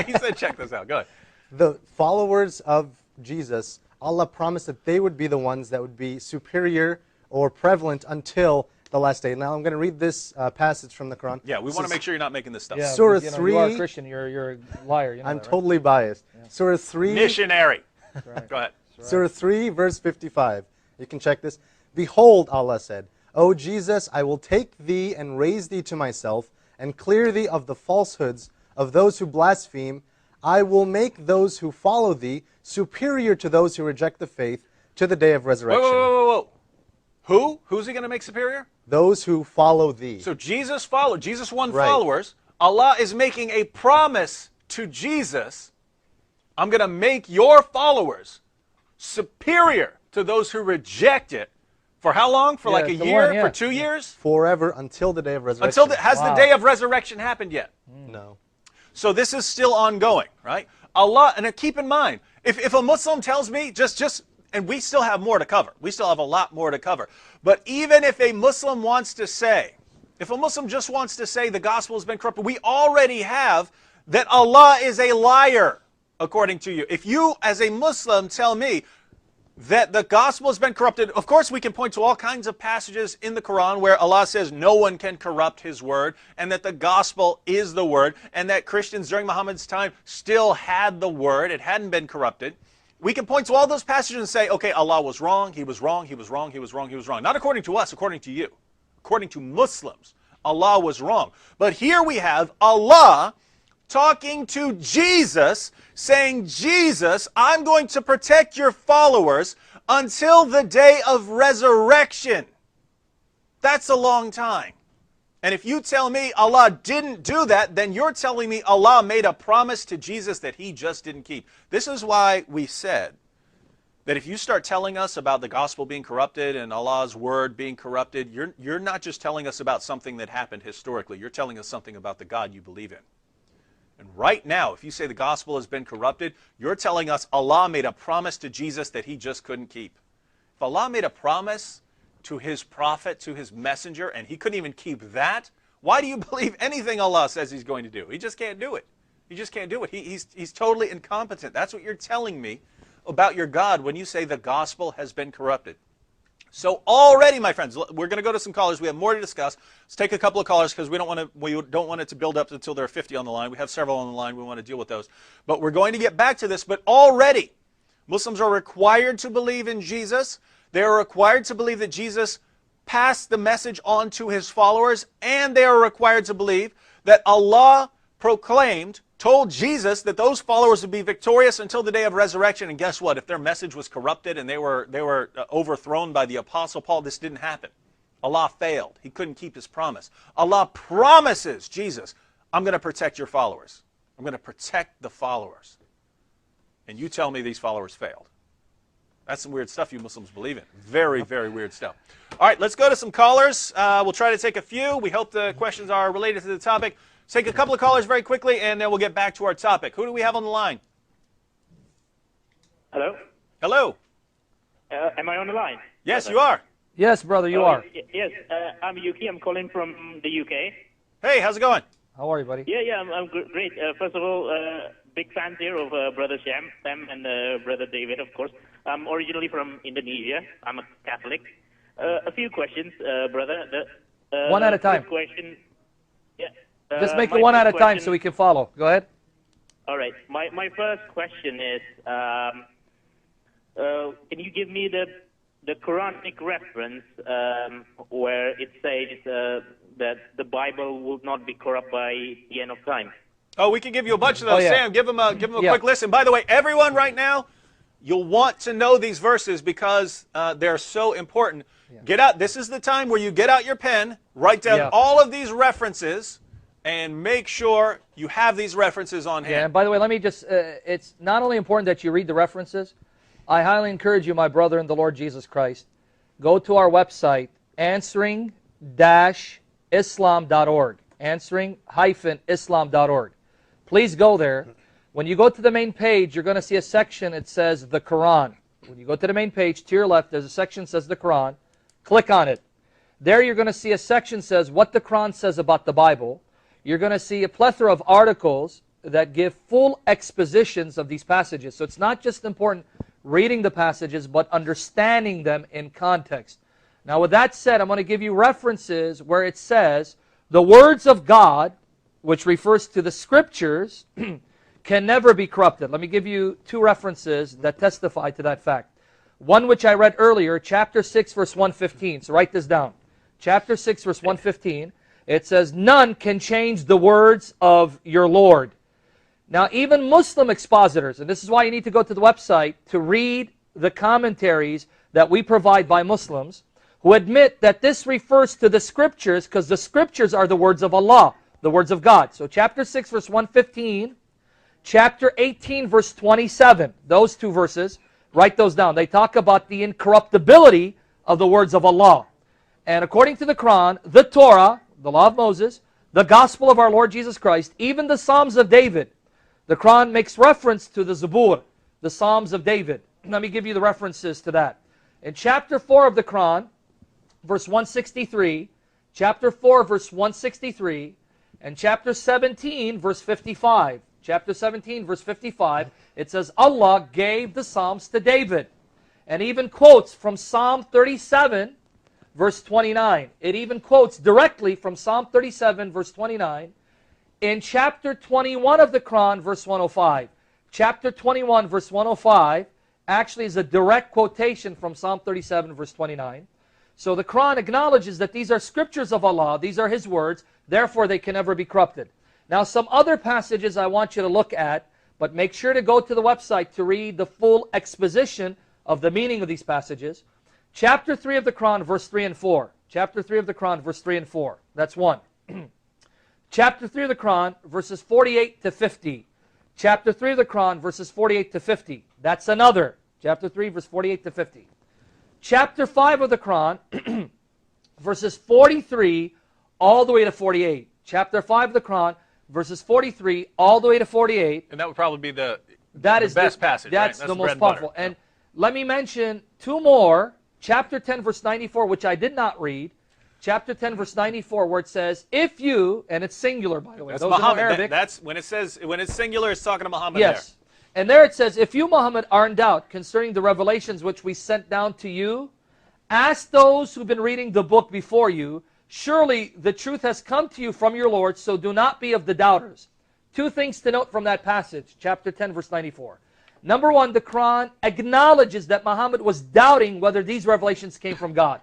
He said, check this out. Go ahead. The followers of Jesus, Allah promised that they would be the ones that would be superior or prevalent until the last day. Now I'm going to read this passage from the Quran. Yeah, we want to make sure you're not making this stuff. Yeah, Surah because, 3. You are a Christian. You're a liar. You know I'm that, right? totally biased. Yeah. Surah 3. Missionary. Right. Go ahead. Right. Surah 3, verse 55. You can check this. Behold, Allah said, O Jesus, I will take thee and raise thee to myself and clear thee of the falsehoods of those who blaspheme. I will make those who follow thee superior to those who reject the faith to the day of resurrection. Whoa. Who? Who's he going to make superior? Those who follow thee. So Jesus followed. Jesus won Right. followers. Allah is making a promise to Jesus. I'm going to make your followers superior to those who reject it. For how long? For like a year? For 2 years? Forever until the day of resurrection. Has the day of resurrection happened yet? No. So this is still ongoing, right? Allah, and keep in mind, if a Muslim tells me, and we still have more to cover. We still have a lot more to cover. But even if a Muslim wants to say, if a Muslim just wants to say the gospel has been corrupted, we already have that Allah is a liar, according to you. If you, as a Muslim, tell me that the gospel has been corrupted, of course we can point to all kinds of passages in the Quran where Allah says no one can corrupt his word, and that the gospel is the word, and that Christians during Muhammad's time still had the word. It hadn't been corrupted. We can point to all those passages and say, okay, Allah was wrong, he was wrong, he was wrong, he was wrong, he was wrong. Not according to us, according to you. According to Muslims, Allah was wrong. But here we have Allah talking to Jesus, saying, Jesus, I'm going to protect your followers until the day of resurrection. That's a long time. And if you tell me Allah didn't do that, then you're telling me Allah made a promise to Jesus that he just didn't keep. This is why we said that if you start telling us about the gospel being corrupted and Allah's word being corrupted, you're not just telling us about something that happened historically. You're telling us something about the God you believe in. And right now, if you say the gospel has been corrupted, you're telling us Allah made a promise to Jesus that he just couldn't keep. If Allah made a promise to his prophet, to his messenger, and he couldn't even keep that, why do you believe anything Allah says he's going to do? He just can't do it. He just can't do it. He's totally incompetent. That's what you're telling me about your God when you say the gospel has been corrupted. So already, my friends, we're going to go to some callers. We have more to discuss. Let's take a couple of callers because we don't want it to build up until there are 50 on the line. We have several on the line. We want to deal with those. But we're going to get back to this. But already, Muslims are required to believe in Jesus. They are required to believe that Jesus passed the message on to his followers. And they are required to believe that Allah told Jesus that those followers would be victorious until the day of resurrection. And guess what? If their message was corrupted and they were overthrown by the Apostle Paul, this didn't happen. Allah failed. He couldn't keep his promise. Allah promises Jesus, I'm going to protect your followers. I'm going to protect the followers. And you tell me these followers failed. That's some weird stuff you Muslims believe in. Very, very weird stuff. All right, let's go to some callers. We'll try to take a few. We hope the questions are related to the topic. Let's take a couple of callers very quickly, and then we'll get back to our topic. Who do we have on the line? Hello? Hello. Am I on the line? Yes, you are. Yes, brother, you are. Yes, I'm Yuki. I'm calling from the UK. Hey, how's it going? How are you, buddy? Yeah, I'm great. First of all, big fans here of Brother Sam and Brother David, of course. I'm originally from Indonesia. I'm a Catholic. A few questions, brother. One at a time. Question. Yeah. Just make it one at a time so we can follow. Go ahead. All my first question is, can you give me the Quranic reference where it says that the Bible will not be corrupt by the end of time? Oh, we can give you a bunch of those. Oh, yeah. Sam, give them a Yeah. quick listen. By the way, everyone right now, you'll want to know these verses because they're so important. Get out. This is the time where you get out your pen, write down all of these references, and make sure you have these references on hand. Yeah, and by the way, let me just, it's not only important that you read the references, I highly encourage you, my brother in the Lord Jesus Christ, go to our website, answering-islam.org, answering-islam.org. Please go there. When you go to the main page, you're going to see a section, it says the Quran. When you go to the main page, to your left, there's a section that says the Quran. Click on it. There you're going to see a section that says what the Quran says about the Bible. You're going to see a plethora of articles that give full expositions of these passages. So it's not just important reading the passages, but understanding them in context. Now with that said, I'm going to give you references where it says the words of God, which refers to the scriptures, can never be corrupted. Let me give you two references that testify to that fact. One which I read earlier, chapter 6, verse 115. So write this down. Chapter 6, verse 115. It says, none can change the words of your Lord. Now, even Muslim expositors, and this is why you need to go to the website to read the commentaries that we provide by Muslims, who admit that this refers to the scriptures because the scriptures are the words of Allah, the words of God. So chapter 6, verse 115, chapter 18, verse 27, those two verses, write those down. They talk about the incorruptibility of the words of Allah. And according to the Quran, the Torah, the law of Moses, the gospel of our Lord Jesus Christ, even the Psalms of David, the Quran makes reference to the Zabur, the Psalms of David. Let me give you the references to that. In chapter 4 of the Quran, verse 163, chapter 4, verse 163, and chapter 17, verse 55. Chapter 17, verse 55, it says, Allah gave the Psalms to David. And even quotes from Psalm 37, verse 29. It even quotes directly from Psalm 37, verse 29, in chapter 21 of the Quran, verse 105. Chapter 21, verse 105, actually is a direct quotation from Psalm 37, verse 29. So the Quran acknowledges that these are scriptures of Allah, these are His words, therefore they can never be corrupted. Now some other passages I want you to look at, but make sure to go to the website to read the full exposition of the meaning of these passages. Chapter 3 of the Quran, verse 3 and 4. Chapter 3 of the Quran, verse 3 and 4. That's one. Chapter 3 of the Quran, verses 48 to 50. Chapter 3 of the Quran, verses 48 to 50. That's another. Chapter 3, verse 48 to 50. Chapter 5 of the Quran, verses 43 all the way to 48. Chapter 5 of the Quran, verses 43 all the way to 48. And that would probably be the best passage, That's right? the bread most and butter. powerful. And let me mention two more. Chapter 10, verse 94, which I did not read. Chapter 10, verse 94, where it says, if you, and it's singular, by the way. That's those who know Muhammad. Arabic. That's when it's singular, it's talking to Muhammad Yes. And there it says, if you, Muhammad, are in doubt concerning the revelations which we sent down to you, ask those who've been reading the book before you. Surely the truth has come to you from your Lord, so do not be of the doubters. Two things to note from that passage, chapter 10, verse 94. Number one, the Quran acknowledges that Muhammad was doubting whether these revelations came from God.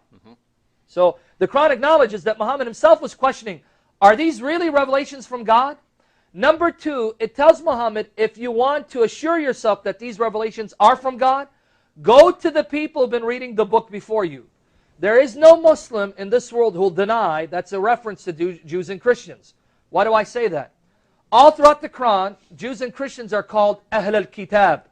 So the Quran acknowledges that Muhammad himself was questioning, are these really revelations from God? Number two, it tells Muhammad, if you want to assure yourself that these revelations are from God, go to the people who've been reading the book before you. There is no Muslim in this world who will deny that's a reference to Jews and Christians. Why do I say that? All throughout the Quran, Jews and Christians are called Ahl al-Kitab.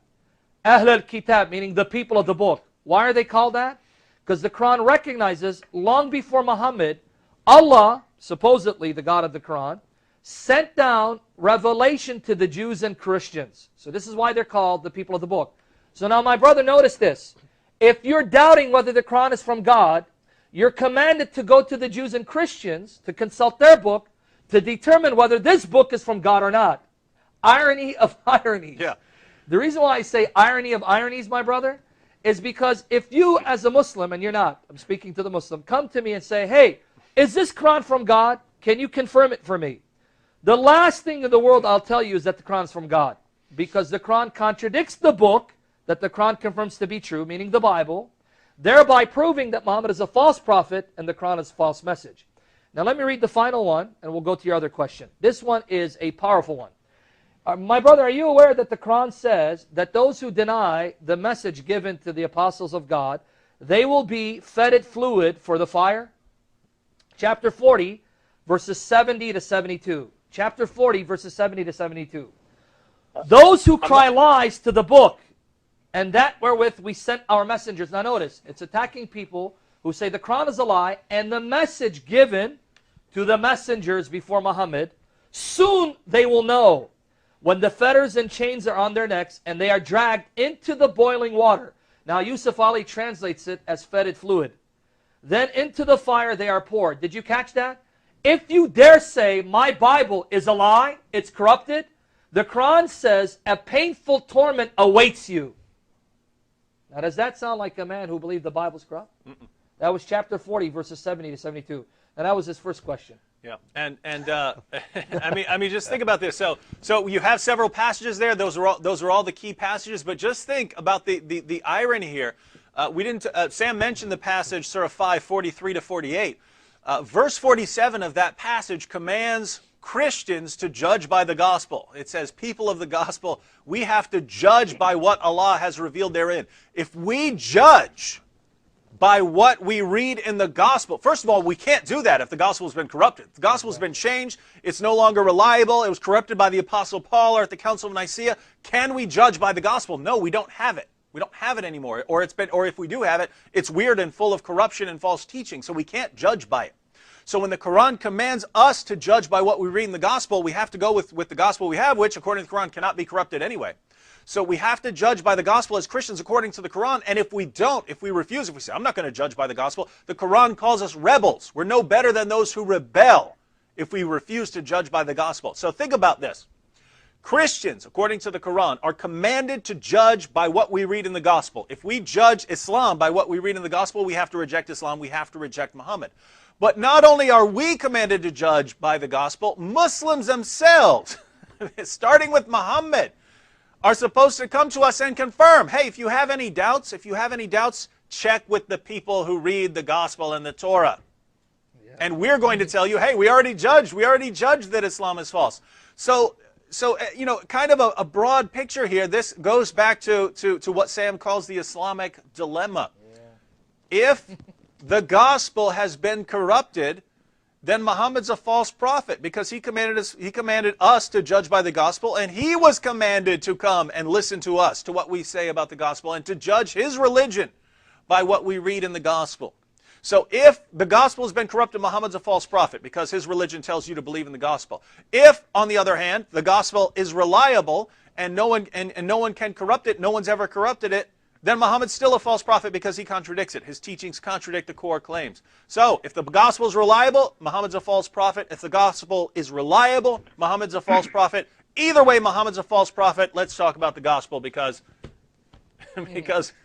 Ahl al-Kitab, meaning the people of the book. Why are they called that? Because the Quran recognizes, long before Muhammad, Allah, supposedly the God of the Quran, sent down revelation to the Jews and Christians. So this is why they're called the people of the book. So now my brother, notice this. If you're doubting whether the Quran is from God, you're commanded to go to the Jews and Christians to consult their book to determine whether this book is from God or not. Irony of ironies. Yeah. The reason why I say irony of ironies, my brother, is because if you as a Muslim, and you're not, I'm speaking to the Muslim, come to me and say, hey, is this Quran from God? Can you confirm it for me? The last thing in the world I'll tell you is that the Quran is from God. because the Quran contradicts the book that the Quran confirms to be true, meaning the Bible, thereby proving that Muhammad is a false prophet and the Quran is a false message. Now let me read the final one, and we'll go to your other question. This one is a powerful one. My brother, are you aware that the Quran says that those who deny the message given to the apostles of God, they will be fetid fluid for the fire? Chapter 40, verses 70 to 72. Chapter 40, verses 70 to 72. Those who cry lies to the book, and that wherewith we sent our messengers. Now notice, it's attacking people who say the Quran is a lie, and the message given to the messengers before Muhammad, soon they will know when the fetters and chains are on their necks and they are dragged into the boiling water. Now Yusuf Ali translates it as fetid fluid. Then into the fire they are poured. Did you catch that? If you dare say my Bible is a lie, it's corrupted, the Quran says a painful torment awaits you. Now does that sound like a man who believed the Bible is corrupt? That was chapter 40, verses 70 to 72. And that was his first question. Yeah, and I mean, just think about this. So you have several passages there. Those are all the key passages. But just think about the irony here. We didn't. Sam mentioned the passage, Surah 5, 43 to 48. Verse 47 of that passage commands Christians to judge by the gospel. It says, people of the gospel, we have to judge by what Allah has revealed therein. If we judge by what we read in the gospel. First of all, we can't do that if the gospel has been corrupted. The gospel has been changed. It's no longer reliable. It was corrupted by the Apostle Paul or at the Council of Nicaea. Can we judge by the gospel? No, we don't have it. We don't have it anymore. Or if we do have it, it's weird and full of corruption and false teaching, so we can't judge by it. So when the Quran commands us to judge by what we read in the gospel, we have to go with the gospel we have, which according to the Quran cannot be corrupted anyway. So we have to judge by the gospel as Christians according to the Quran. And if we don't, if we refuse, if we say, I'm not going to judge by the gospel, the Quran calls us rebels. We're no better than those who rebel if we refuse to judge by the gospel. So think about this. Christians, according to the Quran, are commanded to judge by what we read in the gospel. If we judge Islam by what we read in the gospel, we have to reject Islam. We have to reject Muhammad. But not only are we commanded to judge by the gospel, Muslims themselves, starting with Muhammad, are supposed to come to us and confirm, hey, if you have any doubts, check with the people who read the gospel and the Torah. Yeah. And we're going to tell you, hey, we already judged that Islam is false. So you know, kind of a broad picture here. This goes back to what Sam calls the Islamic dilemma. Yeah. If the gospel has been corrupted, then Muhammad's a false prophet because he commanded us to judge by the gospel, and he was commanded to come and listen to us, to what we say about the gospel, and to judge his religion by what we read in the gospel. So if the gospel has been corrupted, Muhammad's a false prophet because his religion tells you to believe in the gospel. If, on the other hand, the gospel is reliable and no one can corrupt it, no one's ever corrupted it, then Muhammad's still a false prophet because he contradicts it. His teachings contradict the core claims. So, if the gospel is reliable, Muhammad's a false prophet. If the gospel is reliable, Muhammad's a false prophet. Either way, Muhammad's a false prophet. Let's talk about the gospel because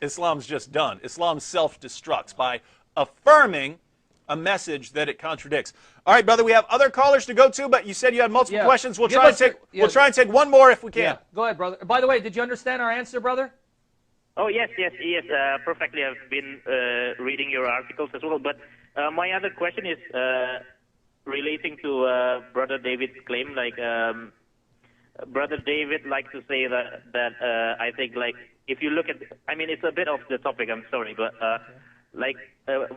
Islam's just done. Islam self-destructs by affirming a message that it contradicts. All right, brother, we have other callers to go to, but you said you had multiple questions. We'll try and take one more if we can. Yeah. Go ahead, brother. By the way, did you understand our answer, brother? Oh, yes, perfectly. I've been reading your articles as well. But my other question is relating to Brother David's claim. Like, Brother David likes to say that I think, like, if you look at, I mean, it's a bit off the topic, I'm sorry, but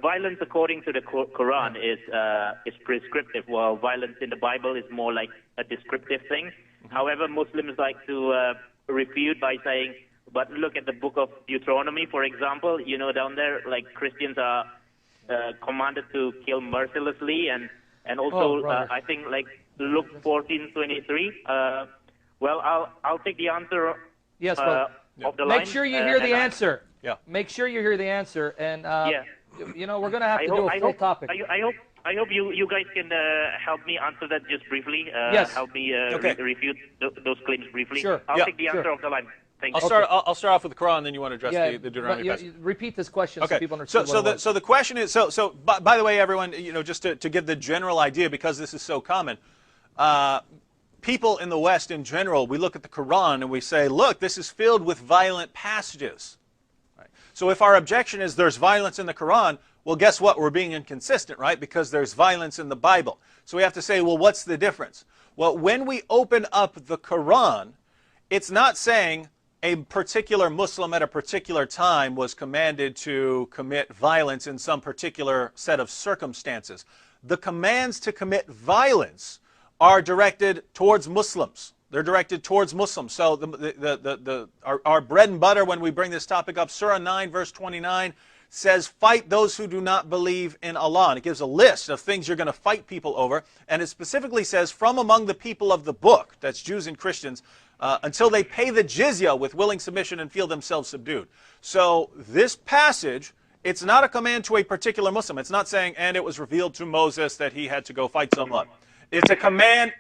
violence according to the Quran is prescriptive, while violence in the Bible is more like a descriptive thing. However, Muslims like to refute by saying, but look at the book of Deuteronomy, for example. You know, down there, like, Christians are commanded to kill mercilessly, and also I think like Luke 14:23. Well, I'll take the answer. Yes, of the line. Make sure you hear the answer. Yeah. Make sure you hear the answer, and you know, we're going to have to do a full topic. I hope you guys can help me answer that just briefly. Yes. Help me refute those claims briefly. Sure. I'll take the answer of the line. I'll start off with the Quran, then you want to address the Deuteronomy passage. Repeat this question so people understand. So the question is, by the way, everyone, you know, just to give the general idea, because this is so common, people in the West in general, we look at the Quran and we say, look, this is filled with violent passages. Right? So if our objection is there's violence in the Quran, well, guess what? We're being inconsistent, right? Because there's violence in the Bible. So we have to say, well, what's the difference? Well, when we open up the Quran, it's not saying a particular Muslim at a particular time was commanded to commit violence in some particular set of circumstances. The commands to commit violence are directed towards Muslims. They're directed towards Muslims. So our bread and butter when we bring this topic up, Surah 9, verse 29, says, fight those who do not believe in Allah. And it gives a list of things you're going to fight people over. And it specifically says, from among the people of the book, that's Jews and Christians, until they pay the jizya with willing submission and feel themselves subdued. So this passage, it's not a command to a particular Muslim. It's not saying, and it was revealed to Moses that he had to go fight someone. It's a command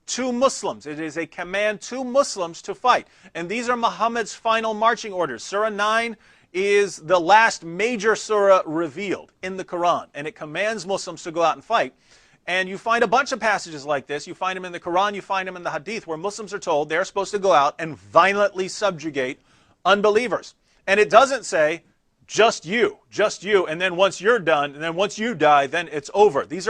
to Muslims. It is a command to Muslims to fight. And these are Muhammad's final marching orders. Surah 9 is the last major surah revealed in the Quran, and it commands Muslims to go out and fight. And you find a bunch of passages like this. You find them in the Quran, you find them in the Hadith, where Muslims are told they're supposed to go out and violently subjugate unbelievers. And it doesn't say, just you, and then once you're done, and then once you die, then it's over. These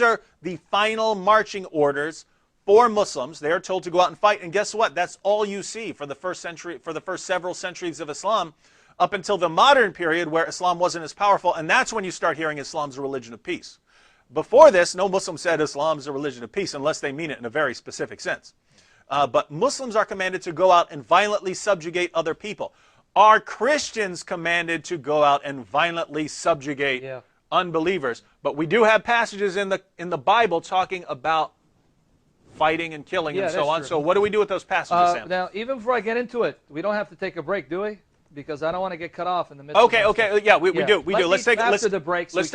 are the final marching orders for Muslims. They are told to go out and fight, and guess what? That's all you see for the first century, for the first several centuries of Islam, up until the modern period where Islam wasn't as powerful, and that's when you start hearing Islam's a religion of peace. Before this, no Muslim said Islam's a religion of peace unless they mean it in a very specific sense. But Muslims are commanded to go out and violently subjugate other people. Are Christians commanded to go out and violently subjugate unbelievers? But we do have passages in the Bible talking about fighting and killing and so on. True. So what do we do with those passages, Sam? Now, even before I get into it, we don't have to take a break, do we? Because I don't want to get cut off in the middle. Okay, yeah, we do. Let's take the break. Let's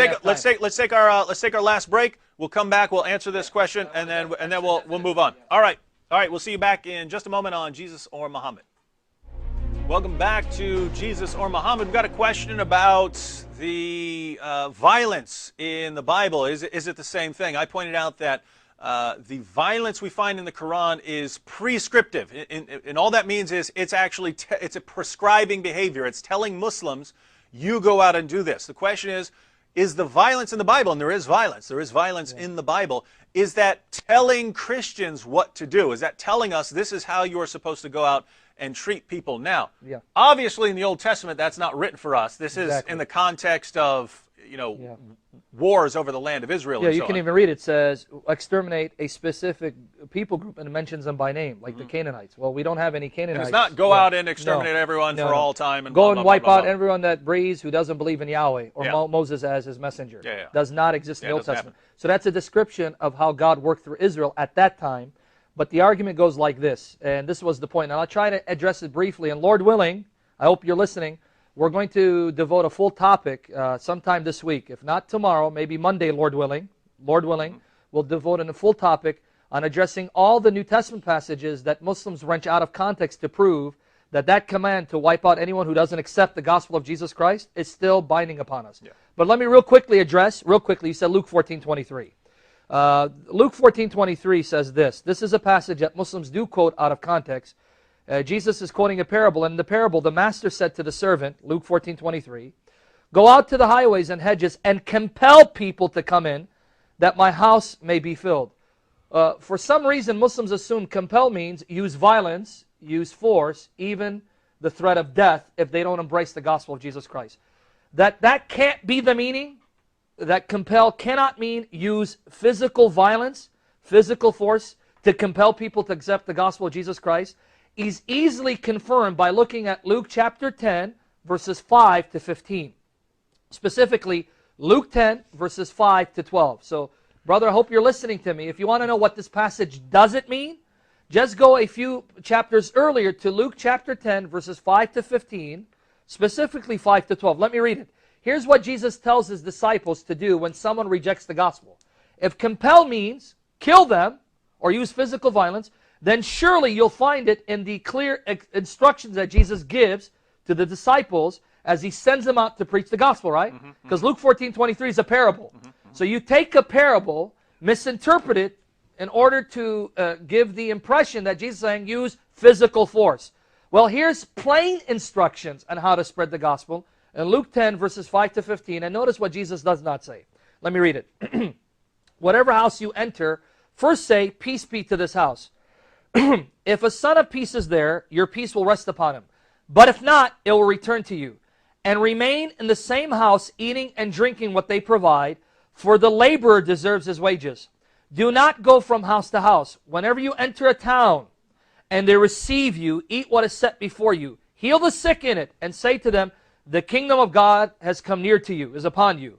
take our last break. We'll come back. We'll answer this question, and then we'll move on. All right. We'll see you back in just a moment on Jesus or Muhammad. Welcome back to Jesus or Muhammad. We've got a question about the violence in the Bible. Is it the same thing? I pointed out that the violence we find in the Quran is prescriptive. And all that means is it's actually it's a prescribing behavior. It's telling Muslims, you go out and do this. The question is the violence in the Bible, and there is violence. There is violence in the Bible. Is that telling Christians what to do? Is that telling us this is how you are supposed to go out and treat people? Now, obviously in the Old Testament, that's not written for us. This is in the context of, wars over the land of Israel. Yeah, you can even read it. It says, exterminate a specific people group, and it mentions them by name, like the Canaanites. Well, we don't have any Canaanites. And it's not go out and exterminate everyone for all time. And go and wipe out everyone that breathes who doesn't believe in Yahweh or Moses as his messenger. Does not exist in the Old Testament. So that's a description of how God worked through Israel at that time. But the argument goes like this, and this was the point. And I'll try to address it briefly, and Lord willing, I hope you're listening, we're going to devote a full topic sometime this week. If not tomorrow, maybe Monday, Lord willing. We'll devote a full topic on addressing all the New Testament passages that Muslims wrench out of context to prove that command to wipe out anyone who doesn't accept the gospel of Jesus Christ is still binding upon us. But let me real quickly, you said Luke 14:23. Luke 14:23 says this. This is a passage that Muslims do quote out of context. Jesus is quoting a parable, and in the parable, the master said to the servant, Luke 14:23, go out to the highways and hedges and compel people to come in, that my house may be filled. For some reason, Muslims assume compel means use violence, use force, even the threat of death if they don't embrace the gospel of Jesus Christ. That can't be the meaning. That compel cannot mean use physical violence, physical force to compel people to accept the gospel of Jesus Christ. Is easily confirmed by looking at Luke chapter 10, verses 5 to 15. Specifically, Luke 10, verses 5 to 12. So, brother, I hope you're listening to me. If you want to know what this passage doesn't mean, just go a few chapters earlier to Luke chapter 10, verses 5 to 15, specifically 5 to 12. Let me read it. Here's what Jesus tells his disciples to do when someone rejects the gospel. If compel means kill them or use physical violence, then surely you'll find it in the clear instructions that Jesus gives to the disciples as he sends them out to preach the gospel, right? Because Luke 14:23 is a parable. So you take a parable, misinterpret it, in order to give the impression that Jesus is saying use physical force. Well, here's plain instructions on how to spread the gospel in Luke 10, verses 5 to 15. And notice what Jesus does not say. Let me read it. Whatever house you enter, first say, peace be to this house. If a son of peace is there, your peace will rest upon him. But if not, it will return to you. And remain in the same house, eating and drinking what they provide, for the laborer deserves his wages. Do not go from house to house. Whenever you enter a town, and they receive you, eat what is set before you. Heal the sick in it, and say to them, the kingdom of God has come near to you, is upon you.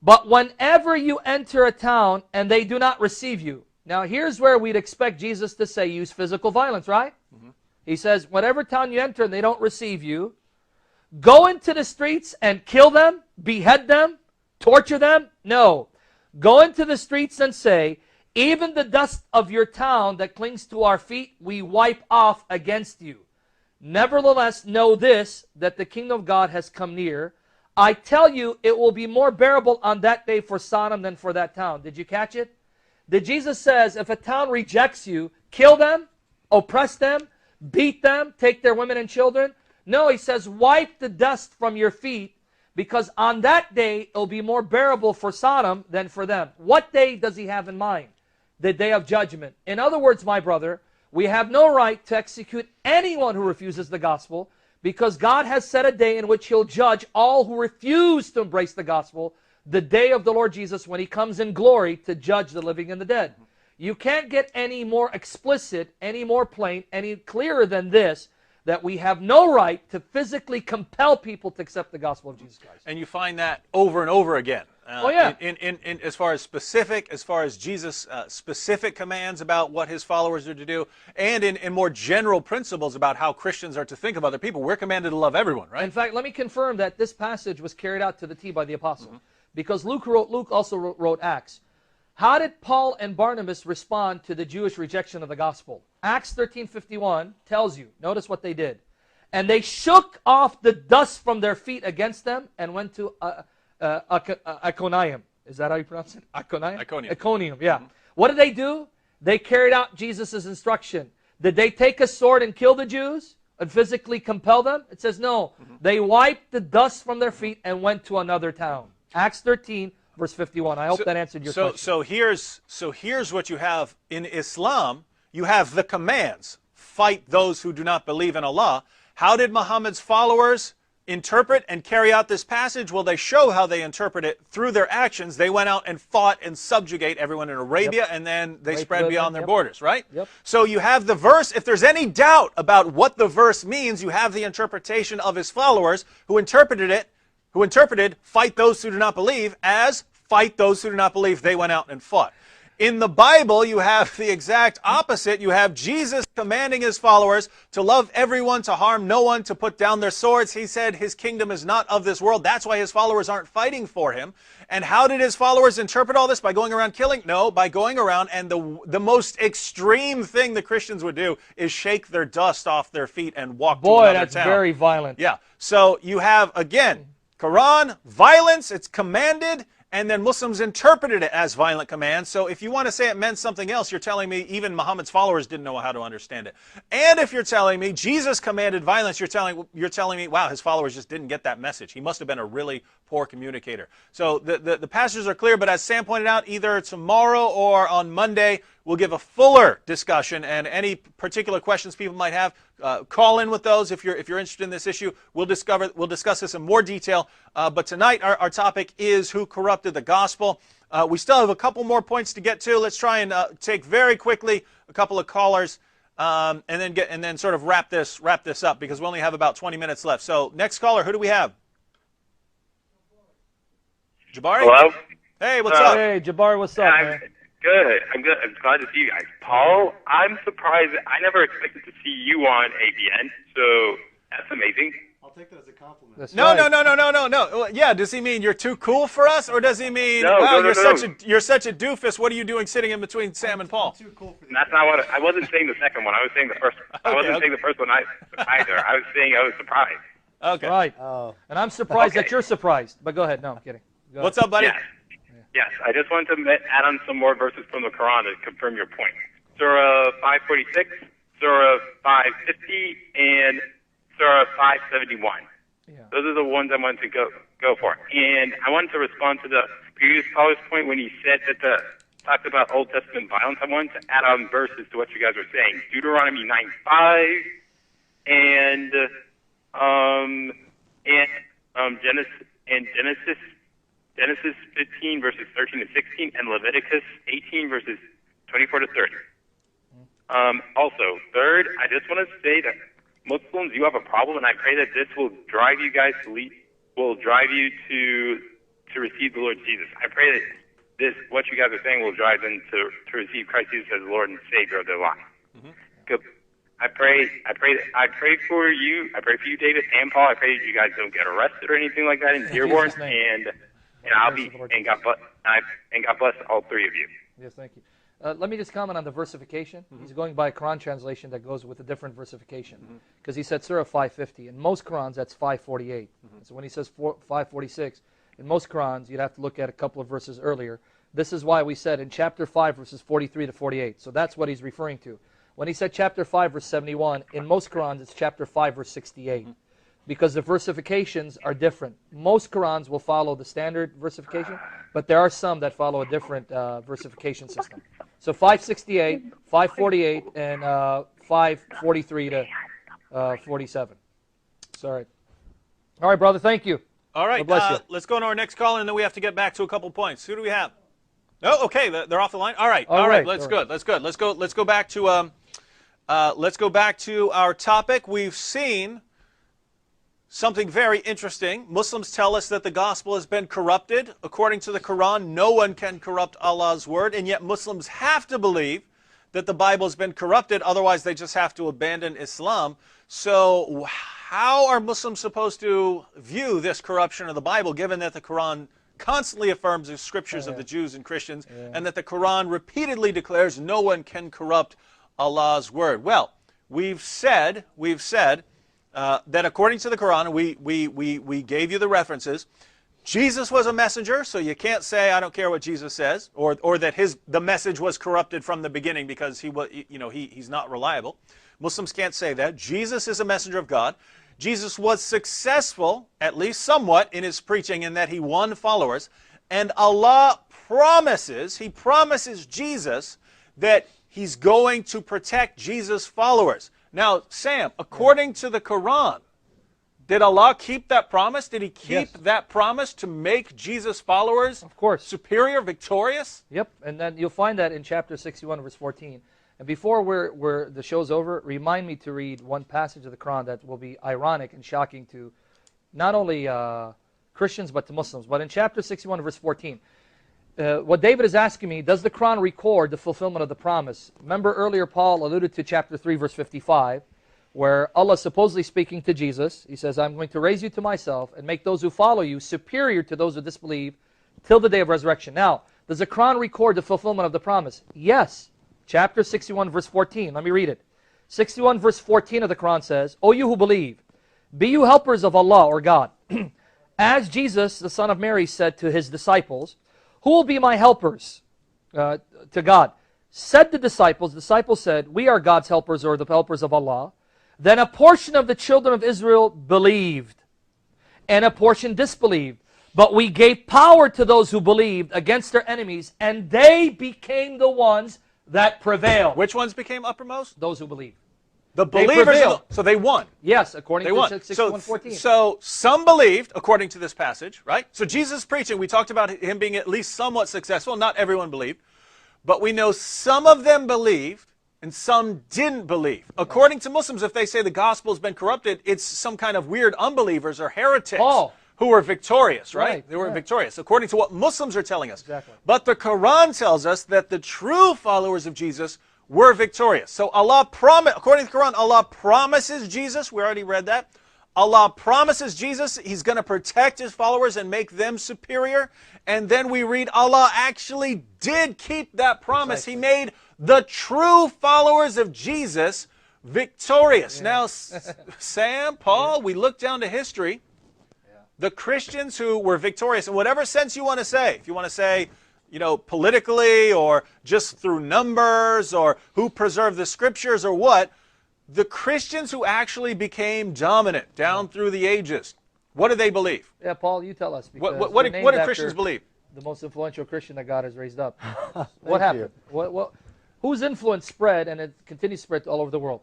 But whenever you enter a town, and they do not receive you. Now here's where we'd expect Jesus to say, use physical violence, right? Mm-hmm. He says, whatever town you enter and they don't receive you, go into the streets and kill them, behead them, torture them? No. Go into the streets and say, even the dust of your town that clings to our feet, we wipe off against you. Nevertheless, know this, that the kingdom of God has come near. I tell you, it will be more bearable on that day for Sodom than for that town. Did you catch it? That Jesus says, if a town rejects you, kill them, oppress them, beat them, take their women and children? No, he says, wipe the dust from your feet, because on that day, it will be more bearable for Sodom than for them. What day does he have in mind? The day of judgment. In other words, my brother, we have no right to execute anyone who refuses the gospel, because God has set a day in which he'll judge all who refuse to embrace the gospel, the day of the Lord Jesus when he comes in glory to judge the living and the dead. You can't get any more explicit, any more plain, any clearer than this, that we have no right to physically compel people to accept the gospel of Jesus Christ. And you find that over and over again. Oh, yeah. In as far as Jesus' specific commands about what his followers are to do, and in more general principles about how Christians are to think of other people. We're commanded to love everyone, right? In fact, let me confirm that this passage was carried out to the T by the apostle. Mm-hmm. Because Luke also wrote Acts. How did Paul and Barnabas respond to the Jewish rejection of the gospel? Acts 13:51 tells you, notice what they did. And they shook off the dust from their feet against them and went to Iconium. Is that how you pronounce it? Iconium, yeah. Mm-hmm. What did they do? They carried out Jesus' instruction. Did they take a sword and kill the Jews and physically compel them? It says no. Mm-hmm. They wiped the dust from their feet and went to another town. Acts 13, verse 51. I hope that answered your question. So here's what you have in Islam. You have the commands. Fight those who do not believe in Allah. How did Muhammad's followers interpret and carry out this passage? Well, they show how they interpret it through their actions. They went out and fought and subjugate everyone in Arabia, and then they spread beyond their borders, right? Yep. So you have the verse. If there's any doubt about what the verse means, you have the interpretation of his followers who interpreted fight those who do not believe as fight those who do not believe. They went out and fought. In the Bible, you have the exact opposite. You have Jesus commanding his followers to love everyone, to harm no one, to put down their swords. He said his kingdom is not of this world. That's why his followers aren't fighting for him. And how did his followers interpret all this? By going around killing? No, by going around, and the most extreme thing the Christians would do is shake their dust off their feet and walk to another town. Boy, that's very violent. Yeah. So you have, again, Quran, violence, it's commanded, and then Muslims interpreted it as violent commands. So if you want to say it meant something else, you're telling me even Muhammad's followers didn't know how to understand it. And if you're telling me Jesus commanded violence, you're telling me, wow, his followers just didn't get that message. He must have been a really poor communicator. So the passages are clear, but as Sam pointed out, either tomorrow or on Monday, we'll give a fuller discussion, and any particular questions people might have, call in with those if you're interested in this issue. We'll discuss this in more detail. But tonight our topic is who corrupted the gospel. We still have a couple more points to get to. Let's try and take very quickly a couple of callers, and then sort of wrap this up, because we only have about 20 minutes left. So next caller, who do we have? Jabari? Hello? Hey, what's up? Hey, Jabari, what's up, man? Good. I'm good. I'm glad to see you guys. Paul, I'm surprised. I never expected to see you on ABN, so that's amazing. I'll take that as a compliment. That's No. Well, yeah, does he mean you're too cool for us, or does he mean, wow, you're such a doofus? What are you doing sitting in between Sam and Paul? Too cool for That's not what I wasn't saying the second one. I was saying the first. I wasn't saying the first one either. I was saying I was surprised. Okay. Right. Oh. And I'm surprised that you're surprised. But go ahead. No, I'm kidding. What's up, buddy? Yeah. Yes, I just wanted to add on some more verses from the Quran to confirm your point. Surah 546, Surah 550, and Surah 571. Yeah. Those are the ones I wanted to go for. And I wanted to respond to the previous caller's point when he said that talked about Old Testament violence. I wanted to add on verses to what you guys were saying. Deuteronomy 9:5 and Genesis 15 verses 13 to 16, and Leviticus 18 verses 24 to 30. Also, third, I just want to say that Muslims, you have a problem, and I pray that this will drive you guys to receive the Lord Jesus. I pray that what you guys are saying will drive them to receive Christ Jesus as Lord and Savior of their life. Mm-hmm. I pray for you. I pray for you, David and Paul. I pray that you guys don't get arrested or anything like that in Dearborn, and God bless all three of you. Yes, thank you. Let me just comment on the versification. Mm-hmm. He's going by a Quran translation that goes with a different versification. Because he said Surah 550. In most Qurans, that's 548. Mm-hmm. So when he says 546, in most Qurans, you'd have to look at a couple of verses earlier. This is why we said in chapter 5, verses 43 to 48. So that's what he's referring to. When he said chapter 5, verse 71, in most Qurans, it's chapter 5, verse 68. Mm-hmm. Because the versifications are different. Most Qurans will follow the standard versification, but there are some that follow a different versification system. So 568, 548, and 543 to 47. Sorry. All right, brother, thank you. All right, let's go to our next call, and then we have to get back to a couple points. Who do we have? Oh, okay, they're off the line. All right, all right, that's good. Let's go back to our topic. We've seen something very interesting. Muslims tell us that the gospel has been corrupted. According to the Quran, no one can corrupt Allah's word, and yet Muslims have to believe that the Bible has been corrupted, otherwise they just have to abandon Islam. So how are Muslims supposed to view this corruption of the Bible, given that the Quran constantly affirms the scriptures of the Jews and Christians, and that the Quran repeatedly declares no one can corrupt Allah's word? Well, we've said that according to the Quran, we gave you the references. Jesus was a messenger, so you can't say I don't care what Jesus says, or that the message was corrupted from the beginning because he's not reliable. Muslims can't say that. Jesus is a messenger of God. Jesus was successful, at least somewhat, in his preaching in that he won followers, and Allah promises Jesus that he's going to protect Jesus' followers. Now, Sam, according to the Quran, did Allah keep that promise? Did he keep that promise to make Jesus' followers superior, victorious? Yep, and then you'll find that in chapter 61, verse 14. And before the show's over, remind me to read one passage of the Quran that will be ironic and shocking to not only Christians but to Muslims. But in chapter 61, verse 14, what David is asking me, does the Quran record the fulfillment of the promise? Remember earlier Paul alluded to chapter 3, verse 55, where Allah is supposedly speaking to Jesus. He says, I'm going to raise you to myself and make those who follow you superior to those who disbelieve till the day of resurrection. Now, does the Quran record the fulfillment of the promise? Yes. Chapter 61, verse 14. Let me read it. 61, verse 14 of the Quran says, O you who believe, be you helpers of Allah or God. As Jesus, the son of Mary, said to his disciples, who will be my helpers to God? Said the disciples said, we are God's helpers or the helpers of Allah. Then a portion of the children of Israel believed, and a portion disbelieved. But we gave power to those who believed against their enemies, and they became the ones that prevailed. Which ones became uppermost? Those who believed. The believers, so they won. Yes, according to 61:14. So some believed, according to this passage, right? So Jesus preaching, we talked about him being at least somewhat successful. Not everyone believed. But we know some of them believed and some didn't believe. According to Muslims, if they say the gospel has been corrupted, it's some kind of weird unbelievers or heretics who were victorious, right? They were victorious, according to what Muslims are telling us. Exactly. But the Quran tells us that the true followers of Jesus were victorious. So Allah according to the Quran, Allah promises Jesus, we already read that, Allah promises Jesus he's going to protect his followers and make them superior. And then we read Allah actually did keep that promise. He made the true followers of Jesus victorious. Now, Sam, Paul, we look down to history. The Christians who were victorious, in whatever sense you want to say, if you want to say politically or just through numbers or who preserved the scriptures or what, the Christians who actually became dominant down through the ages, what do they believe? Yeah, Paul, you tell us. What do Christians believe? The most influential Christian that God has raised up. What happened? Whose influence spread, and it continues to spread all over the world?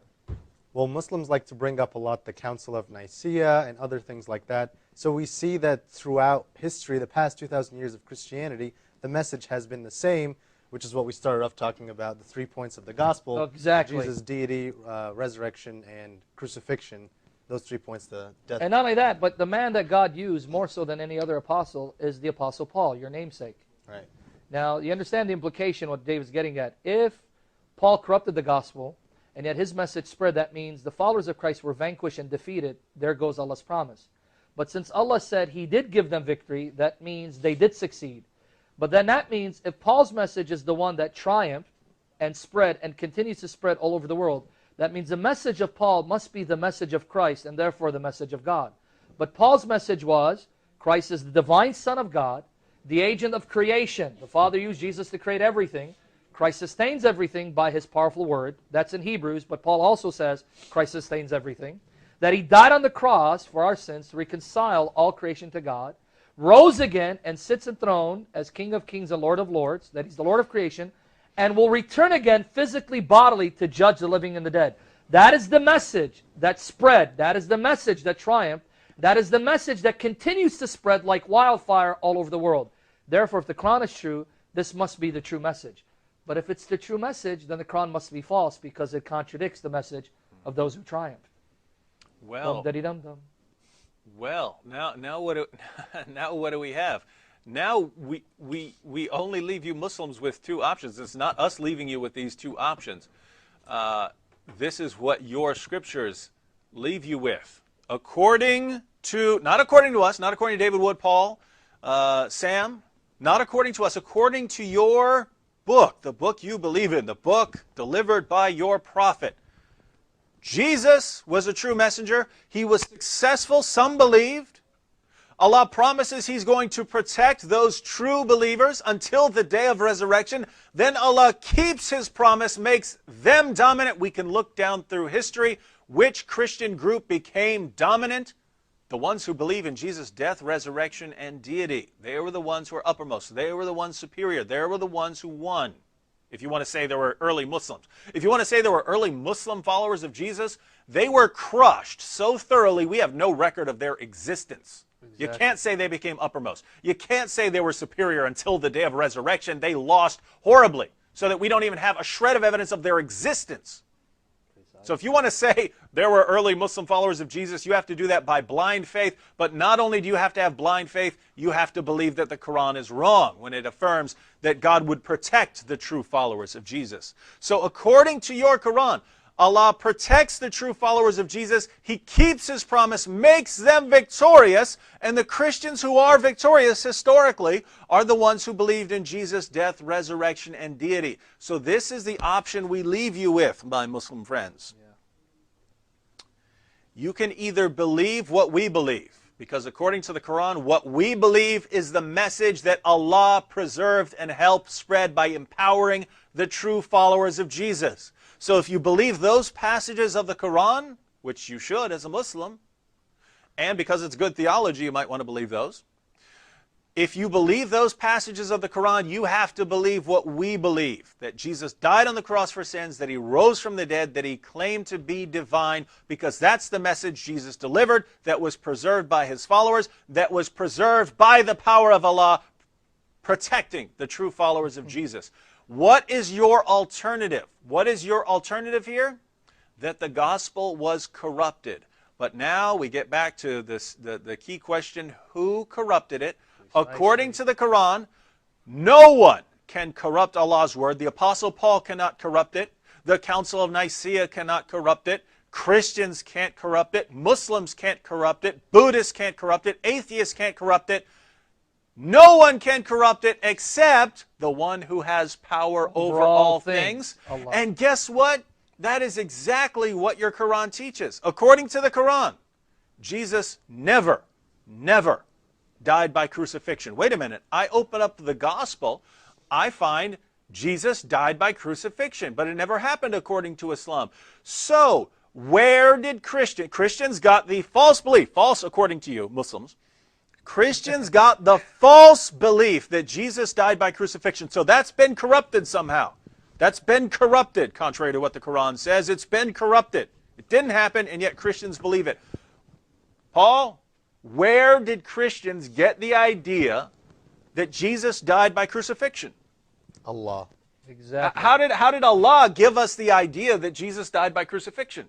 Well, Muslims like to bring up a lot the Council of Nicaea and other things like that. So we see that throughout history, the past 2,000 years of Christianity, the message has been the same, which is what we started off talking about, the 3 points of the gospel. Exactly. Jesus' deity, resurrection, and crucifixion. Those 3 points, the death. And not only that, but the man that God used more so than any other apostle is the Apostle Paul, your namesake. Right. Now, you understand the implication, what David's getting at. If Paul corrupted the gospel, and yet his message spread, that means the followers of Christ were vanquished and defeated. There goes Allah's promise. But since Allah said He did give them victory, that means they did succeed. But then that means if Paul's message is the one that triumphed and spread and continues to spread all over the world, that means the message of Paul must be the message of Christ and therefore the message of God. But Paul's message was, Christ is the divine Son of God, the agent of creation. The Father used Jesus to create everything. Christ sustains everything by His powerful word. That's in Hebrews, but Paul also says Christ sustains everything. That He died on the cross for our sins to reconcile all creation to God, rose again and sits enthroned as King of Kings and Lord of Lords, that He's the Lord of creation, and will return again physically, bodily, to judge the living and the dead. That is the message that spread. That is the message that triumphed. That is the message that continues to spread like wildfire all over the world. Therefore, if the Quran is true, this must be the true message. But if it's the true message, then the Quran must be false because it contradicts the message of those who triumphed. Well, now what do we have? Now we only leave you Muslims with two options. It's not us leaving you with these two options. This is what your scriptures leave you with. According to, not according to us, not according to David Wood, Paul, Sam, not according to us, according to your book, the book you believe in, the book delivered by your prophet. Jesus was a true messenger. He was successful, some believed. Allah promises He's going to protect those true believers until the day of resurrection. Then Allah keeps His promise, makes them dominant. We can look down through history. Which Christian group became dominant? The ones who believe in Jesus' death, resurrection, and deity. They were the ones who were uppermost. They were the ones superior. They were the ones who won. If you want to say there were early Muslims. If you want to say there were early Muslim followers of Jesus, they were crushed so thoroughly we have no record of their existence. Exactly. You can't say they became uppermost. You can't say they were superior until the day of resurrection. They lost horribly, so that we don't even have a shred of evidence of their existence. So if you want to say there were early Muslim followers of Jesus, you have to do that by blind faith. But not only do you have to have blind faith, you have to believe that the Quran is wrong when it affirms that God would protect the true followers of Jesus. So according to your Quran, Allah protects the true followers of Jesus. He keeps His promise, makes them victorious. And the Christians who are victorious historically are the ones who believed in Jesus' death, resurrection, and deity. So this is the option we leave you with, my Muslim friends. Yeah. You can either believe what we believe, because according to the Quran, what we believe is the message that Allah preserved and helped spread by empowering the true followers of Jesus. So if you believe those passages of the Quran, which you should as a Muslim, and because it's good theology, you might want to believe those. If you believe those passages of the Quran, you have to believe what we believe, that Jesus died on the cross for sins, that He rose from the dead, that He claimed to be divine, because that's the message Jesus delivered, that was preserved by His followers, that was preserved by the power of Allah, protecting the true followers of Jesus. What is your alternative? What is your alternative here? That the gospel was corrupted. But now we get back to this, the key question, who corrupted it? According to the Quran, no one can corrupt Allah's word. The Apostle Paul cannot corrupt it. The Council of Nicaea cannot corrupt it. Christians can't corrupt it. Muslims can't corrupt it. Buddhists can't corrupt it. Atheists can't corrupt it. No one can corrupt it except the one who has power over all things. And guess what? That is exactly what your Quran teaches. According to the Quran, Jesus never died by crucifixion. Wait a minute. I open up the gospel. I find Jesus died by crucifixion, but it never happened according to Islam. So, where did Christians got the false belief, false according to you, Muslims, Christians got the false belief that Jesus died by crucifixion. So that's been corrupted somehow. That's been corrupted, contrary to what the Quran says. It's been corrupted. It didn't happen, and yet Christians believe it. Paul, where did Christians get the idea that Jesus died by crucifixion? Allah. Exactly. How did Allah give us the idea that Jesus died by crucifixion?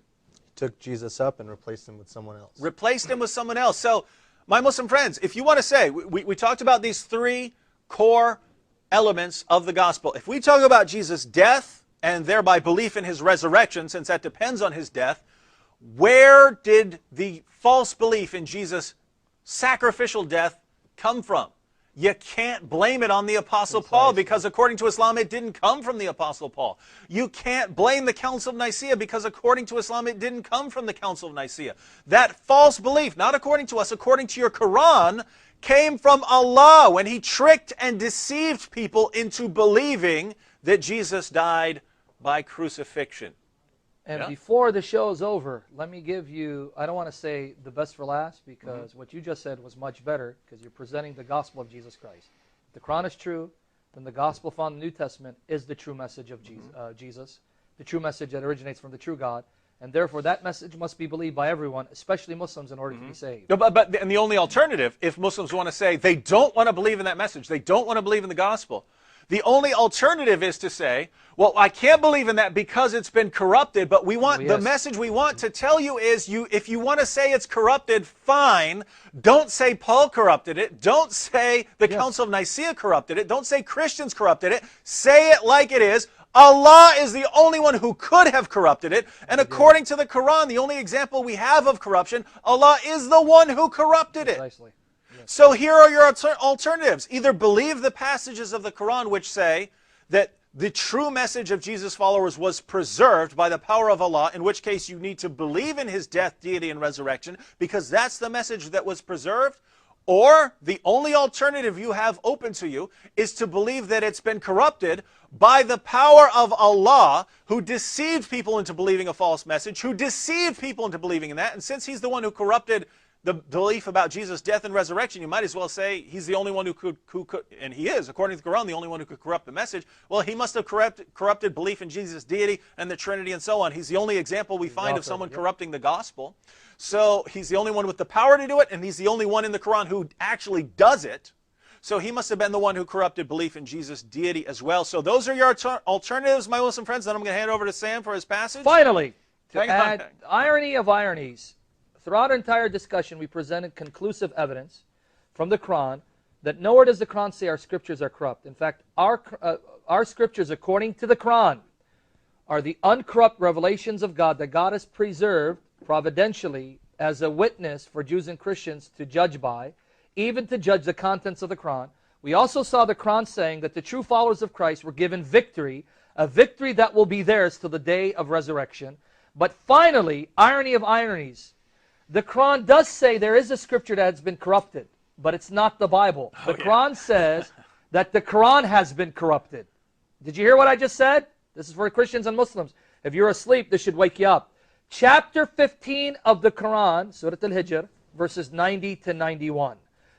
Took Jesus up and replaced him with someone else. Replaced him with someone else. So, my Muslim friends, if you want to say, we talked about these three core elements of the gospel. If we talk about Jesus' death and thereby belief in his resurrection, since that depends on his death, where did the false belief in Jesus' sacrificial death come from? You can't blame it on the Apostle Paul, because according to Islam, it didn't come from the Apostle Paul. You can't blame the Council of Nicaea, because according to Islam, it didn't come from the Council of Nicaea. That false belief, not according to us, according to your Quran, came from Allah when he tricked and deceived people into believing that Jesus died by crucifixion. And before the show's over, let me give you, I don't want to say the best for last, because what you just said was much better, because you're presenting the gospel of Jesus Christ. If the Quran is true, then the gospel found in the New Testament is the true message of Jesus, the true message that originates from the true God, and therefore that message must be believed by everyone, especially Muslims, in order to be saved. No, and the only alternative, if Muslims want to say they don't want to believe in that message, they don't want to believe in the gospel, the only alternative is to say, well, I can't believe in that because it's been corrupted, but we want the message we want to tell you is, if you want to say it's corrupted, fine. Don't say Paul corrupted it. Don't say the Council of Nicaea corrupted it. Don't say Christians corrupted it. Say it like it is. Allah is the only one who could have corrupted it. And according to the Quran, the only example we have of corruption, Allah is the one who corrupted it. Precisely. So here are your alternatives. Either believe the passages of the Quran which say that the true message of Jesus' followers was preserved by the power of Allah, in which case you need to believe in his death, deity, and resurrection, because that's the message that was preserved. Or the only alternative you have open to you is to believe that it's been corrupted by the power of Allah, who deceived people into believing a false message, who deceived people into believing in that. And since he's the one who corrupted the belief about Jesus' death and resurrection, you might as well say he's the only one who could, and he is, according to the Quran, the only one who could corrupt the message. Well, he must have corrupted belief in Jesus' deity and the Trinity and so on. He's the only example we find of someone corrupting the gospel. So he's the only one with the power to do it, and he's the only one in the Quran who actually does it. So he must have been the one who corrupted belief in Jesus' deity as well. So those are your alternatives, my Muslim friends. Then I'm going to hand over to Sam for his passage. Finally, to add irony of ironies, throughout our entire discussion, we presented conclusive evidence from the Quran that nowhere does the Quran say our scriptures are corrupt. In fact, our scriptures, according to the Quran, are the uncorrupt revelations of God that God has preserved providentially as a witness for Jews and Christians to judge by, even to judge the contents of the Quran. We also saw the Quran saying that the true followers of Christ were given victory, a victory that will be theirs till the day of resurrection. But finally, irony of ironies, the Quran does say there is a scripture that has been corrupted, but it's not the Bible. The Quran says that the Quran has been corrupted. Did you hear what I just said? This is for Christians and Muslims. If you're asleep, this should wake you up. Chapter 15 of the Quran, Surah Al-Hijr, verses 90 to 91.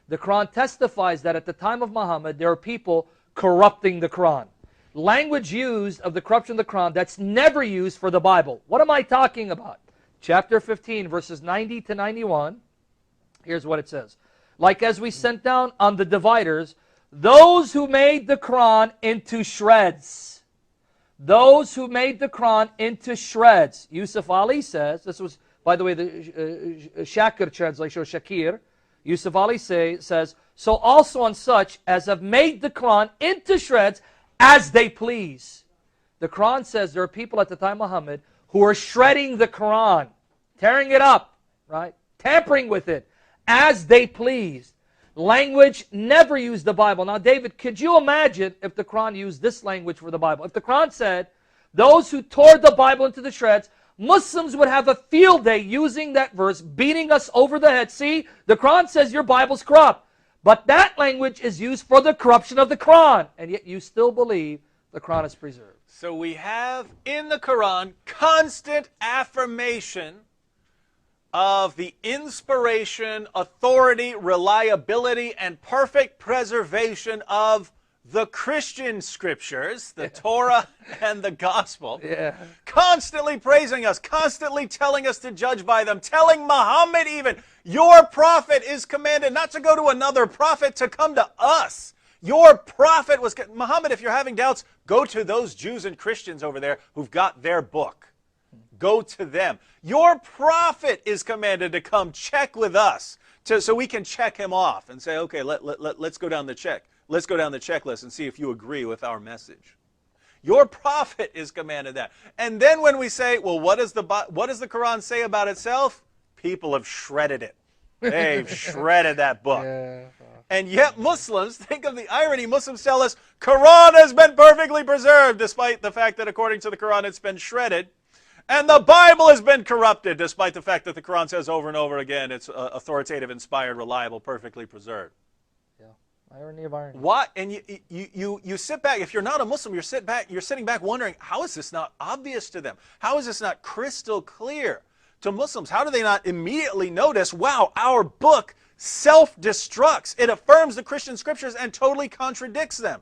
The Quran testifies that at the time of Muhammad, there are people corrupting the Quran. Language used of the corruption of the Quran that's never used for the Bible. What am I talking about? Chapter 15, verses 90 to 91. Here's what it says. Like as we sent down on the dividers, those who made the Quran into shreds. Those who made the Quran into shreds. Yusuf Ali says, this was, by the way, the Shakir translation, or Shakir. Yusuf Ali says, so also on such as have made the Quran into shreds as they please. The Quran says there are people at the time of Muhammad who are shredding the Quran, tearing it up, right? Tampering with it as they please. Language never used the Bible. Now, David, could you imagine if the Quran used this language for the Bible? If the Quran said, those who tore the Bible into the shreds, Muslims would have a field day using that verse, beating us over the head. See, the Quran says your Bible's corrupt. But that language is used for the corruption of the Quran, and yet you still believe the Quran is preserved. So we have in the Quran constant affirmation of the inspiration, authority, reliability, and perfect preservation of the Christian scriptures, the Torah and the gospel, constantly praising us, constantly telling us to judge by them, telling Muhammad even, your prophet is commanded not to go to another prophet, to come to us. Your prophet was... Muhammad, if you're having doubts, go to those Jews and Christians over there who've got their book. Go to them. Your prophet is commanded to come check with us so we can check him off and say, okay, let's go down the check. Let's go down the checklist and see if you agree with our message. Your prophet is commanded that. And then when we say, well, what does the Quran say about itself? People have shredded it. They've shredded that book. Yeah. And yet Muslims, think of the irony, Muslims tell us, Quran has been perfectly preserved, despite the fact that according to the Quran it's been shredded. And the Bible has been corrupted, despite the fact that the Quran says over and over again it's authoritative, inspired, reliable, perfectly preserved. Irony of irony. What? And you sit back. If you're not a Muslim, you're sitting back wondering, how is this not obvious to them? How is this not crystal clear to Muslims? How do they not immediately notice, wow, our book self-destructs. It affirms the Christian scriptures and totally contradicts them.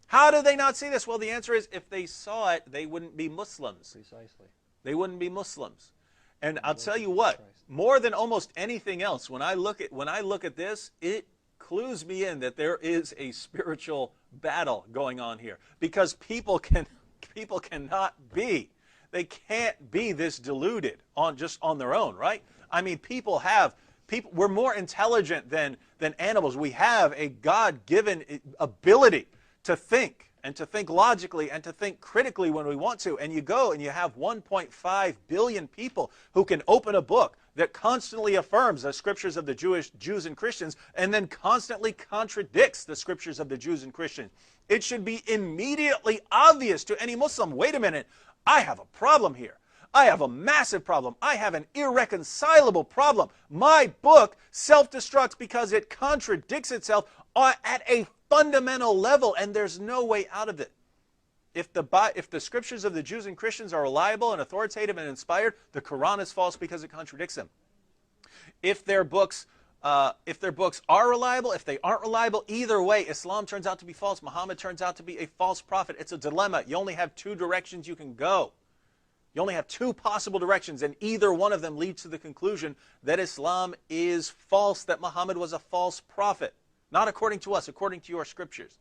How do they not see this? Well, the answer is, if they saw it, they wouldn't be Muslims. Precisely. They wouldn't be Muslims. And I'll tell you what, more than almost anything else, when I look at this, it clues me in that there is a spiritual battle going on here, because people cannot be, they can't be this deluded just on their own, right? I mean, we're more intelligent than animals. We have a God-given ability to think, and to think logically, and to think critically when we want to. And you go and you have 1.5 billion people who can open a book that constantly affirms the scriptures of the Jews and Christians, and then constantly contradicts the scriptures of the Jews and Christians. It should be immediately obvious to any Muslim, wait a minute, I have a problem here. I have a massive problem. I have an irreconcilable problem. My book self-destructs because it contradicts itself at a fundamental level, and there's no way out of it. If the scriptures of the Jews and Christians are reliable and authoritative and inspired, the Quran is false because it contradicts them. If their books are reliable, if they aren't reliable, either way, Islam turns out to be false. Muhammad turns out to be a false prophet. It's a dilemma. You only have two directions you can go. You only have two possible directions, and either one of them leads to the conclusion that Islam is false, that Muhammad was a false prophet. Not according to us, according to your scriptures.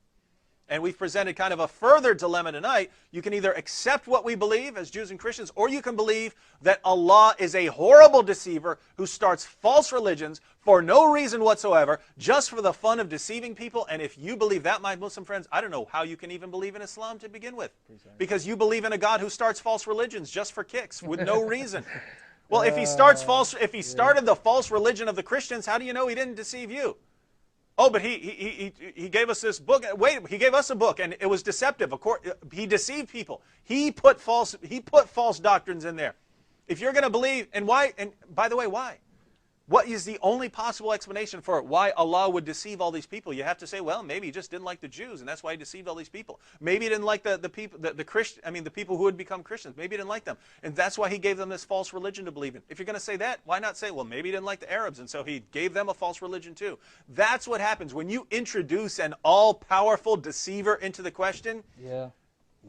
And we've presented kind of a further dilemma tonight. You can either accept what we believe as Jews and Christians, or you can believe that Allah is a horrible deceiver who starts false religions for no reason whatsoever, just for the fun of deceiving people. And if you believe that, my Muslim friends, I don't know how you can even believe in Islam to begin with. Because you believe in a God who starts false religions just for kicks, with no reason. Well, if he started the false religion of the Christians, how do you know he didn't deceive you? Oh, but he gave us this book. Wait, he gave us a book, and it was deceptive. He deceived people. He put false doctrines in there. If you're going to believe, and why? And by the way, why? What is the only possible explanation for why Allah would deceive all these people? You have to say, well, maybe he just didn't like the Jews, and that's why he deceived all these people. Maybe he didn't like the people who would become Christians. Maybe he didn't like them, and that's why he gave them this false religion to believe in. If you're going to say that, why not say, well, maybe he didn't like the Arabs, and so he gave them a false religion too. That's what happens when you introduce an all-powerful deceiver into the question. Yeah.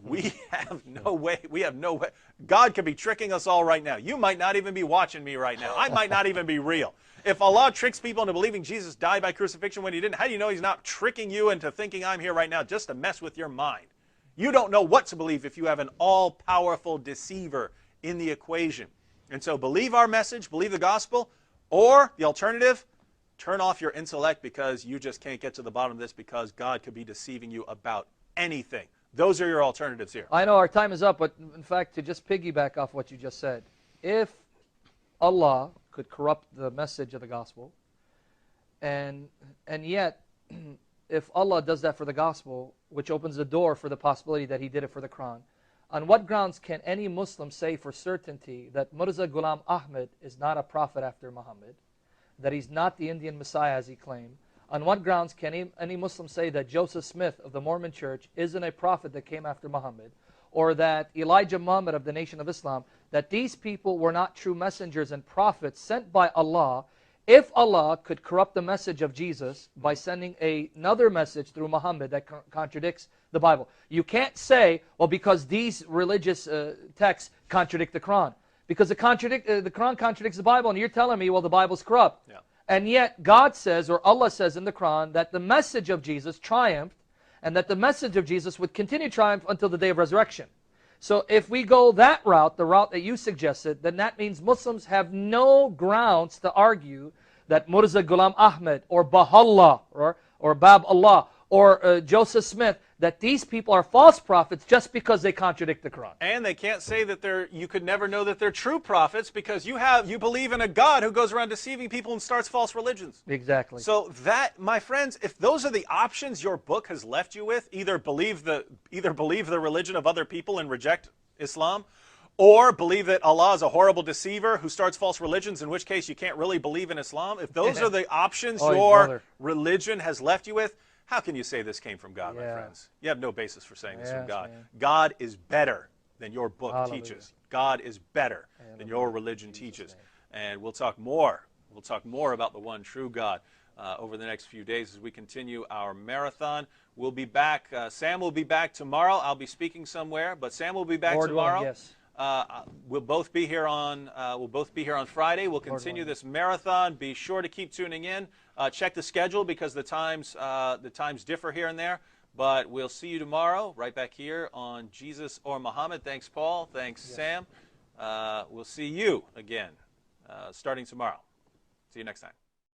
We have no way. We have no way. God could be tricking us all right now. You might not even be watching me right now. I might not even be real. If Allah tricks people into believing Jesus died by crucifixion when he didn't, how do you know he's not tricking you into thinking I'm here right now just to mess with your mind? You don't know what to believe if you have an all-powerful deceiver in the equation. And so believe our message, believe the gospel, or the alternative, turn off your intellect because you just can't get to the bottom of this because God could be deceiving you about anything. Those are your alternatives here. I know our time is up, but in fact, to just piggyback off what you just said, if Allah could corrupt the message of the gospel, and yet, if Allah does that for the gospel, which opens the door for the possibility that he did it for the Quran, on what grounds can any Muslim say for certainty that Mirza Ghulam Ahmad is not a prophet after Muhammad, that he's not the Indian Messiah as he claimed? On what grounds can any Muslim say that Joseph Smith of the Mormon Church isn't a prophet that came after Muhammad, or that Elijah Muhammad of the Nation of Islam, that these people were not true messengers and prophets sent by Allah, if Allah could corrupt the message of Jesus by sending another message through Muhammad that contradicts the Bible? You can't say, well, because these religious texts contradict the Quran. Because the Quran contradicts the Bible, and you're telling me, well, the Bible's corrupt. Yeah. And yet God says, or Allah says in the Quran, that the message of Jesus triumphed, and that the message of Jesus would continue to triumph until the day of resurrection. So if we go that route, the route that you suggested, then that means Muslims have no grounds to argue that Mirza Ghulam Ahmad or Baha'u'llah or Bab Allah or Joseph Smith, that these people are false prophets just because they contradict the Quran. And they can't say that you could never know that they're true prophets because you believe in a God who goes around deceiving people and starts false religions. Exactly. So that, my friends, if those are the options your book has left you with, either believe the religion of other people and reject Islam, or believe that Allah is a horrible deceiver who starts false religions, in which case you can't really believe in Islam. If those are the options your religion has left you with, how can you say this came from God, my friends? You have no basis for saying this from God. Man. God is better than your book Hallelujah. teaches. God is better than your religion teaches. And we'll talk more. We'll talk more about the one true God over the next few days as we continue our marathon. We'll be back. Sam will be back tomorrow. I'll be speaking somewhere, but Sam will be back tomorrow. Willing, yes. We'll both be here on Friday. We'll continue this marathon. Be sure to keep tuning in. Check the schedule because the times differ here and there. But we'll see you tomorrow, right back here on Jesus or Muhammad. Thanks, Paul. Thanks, Sam. We'll see you again starting tomorrow. See you next time.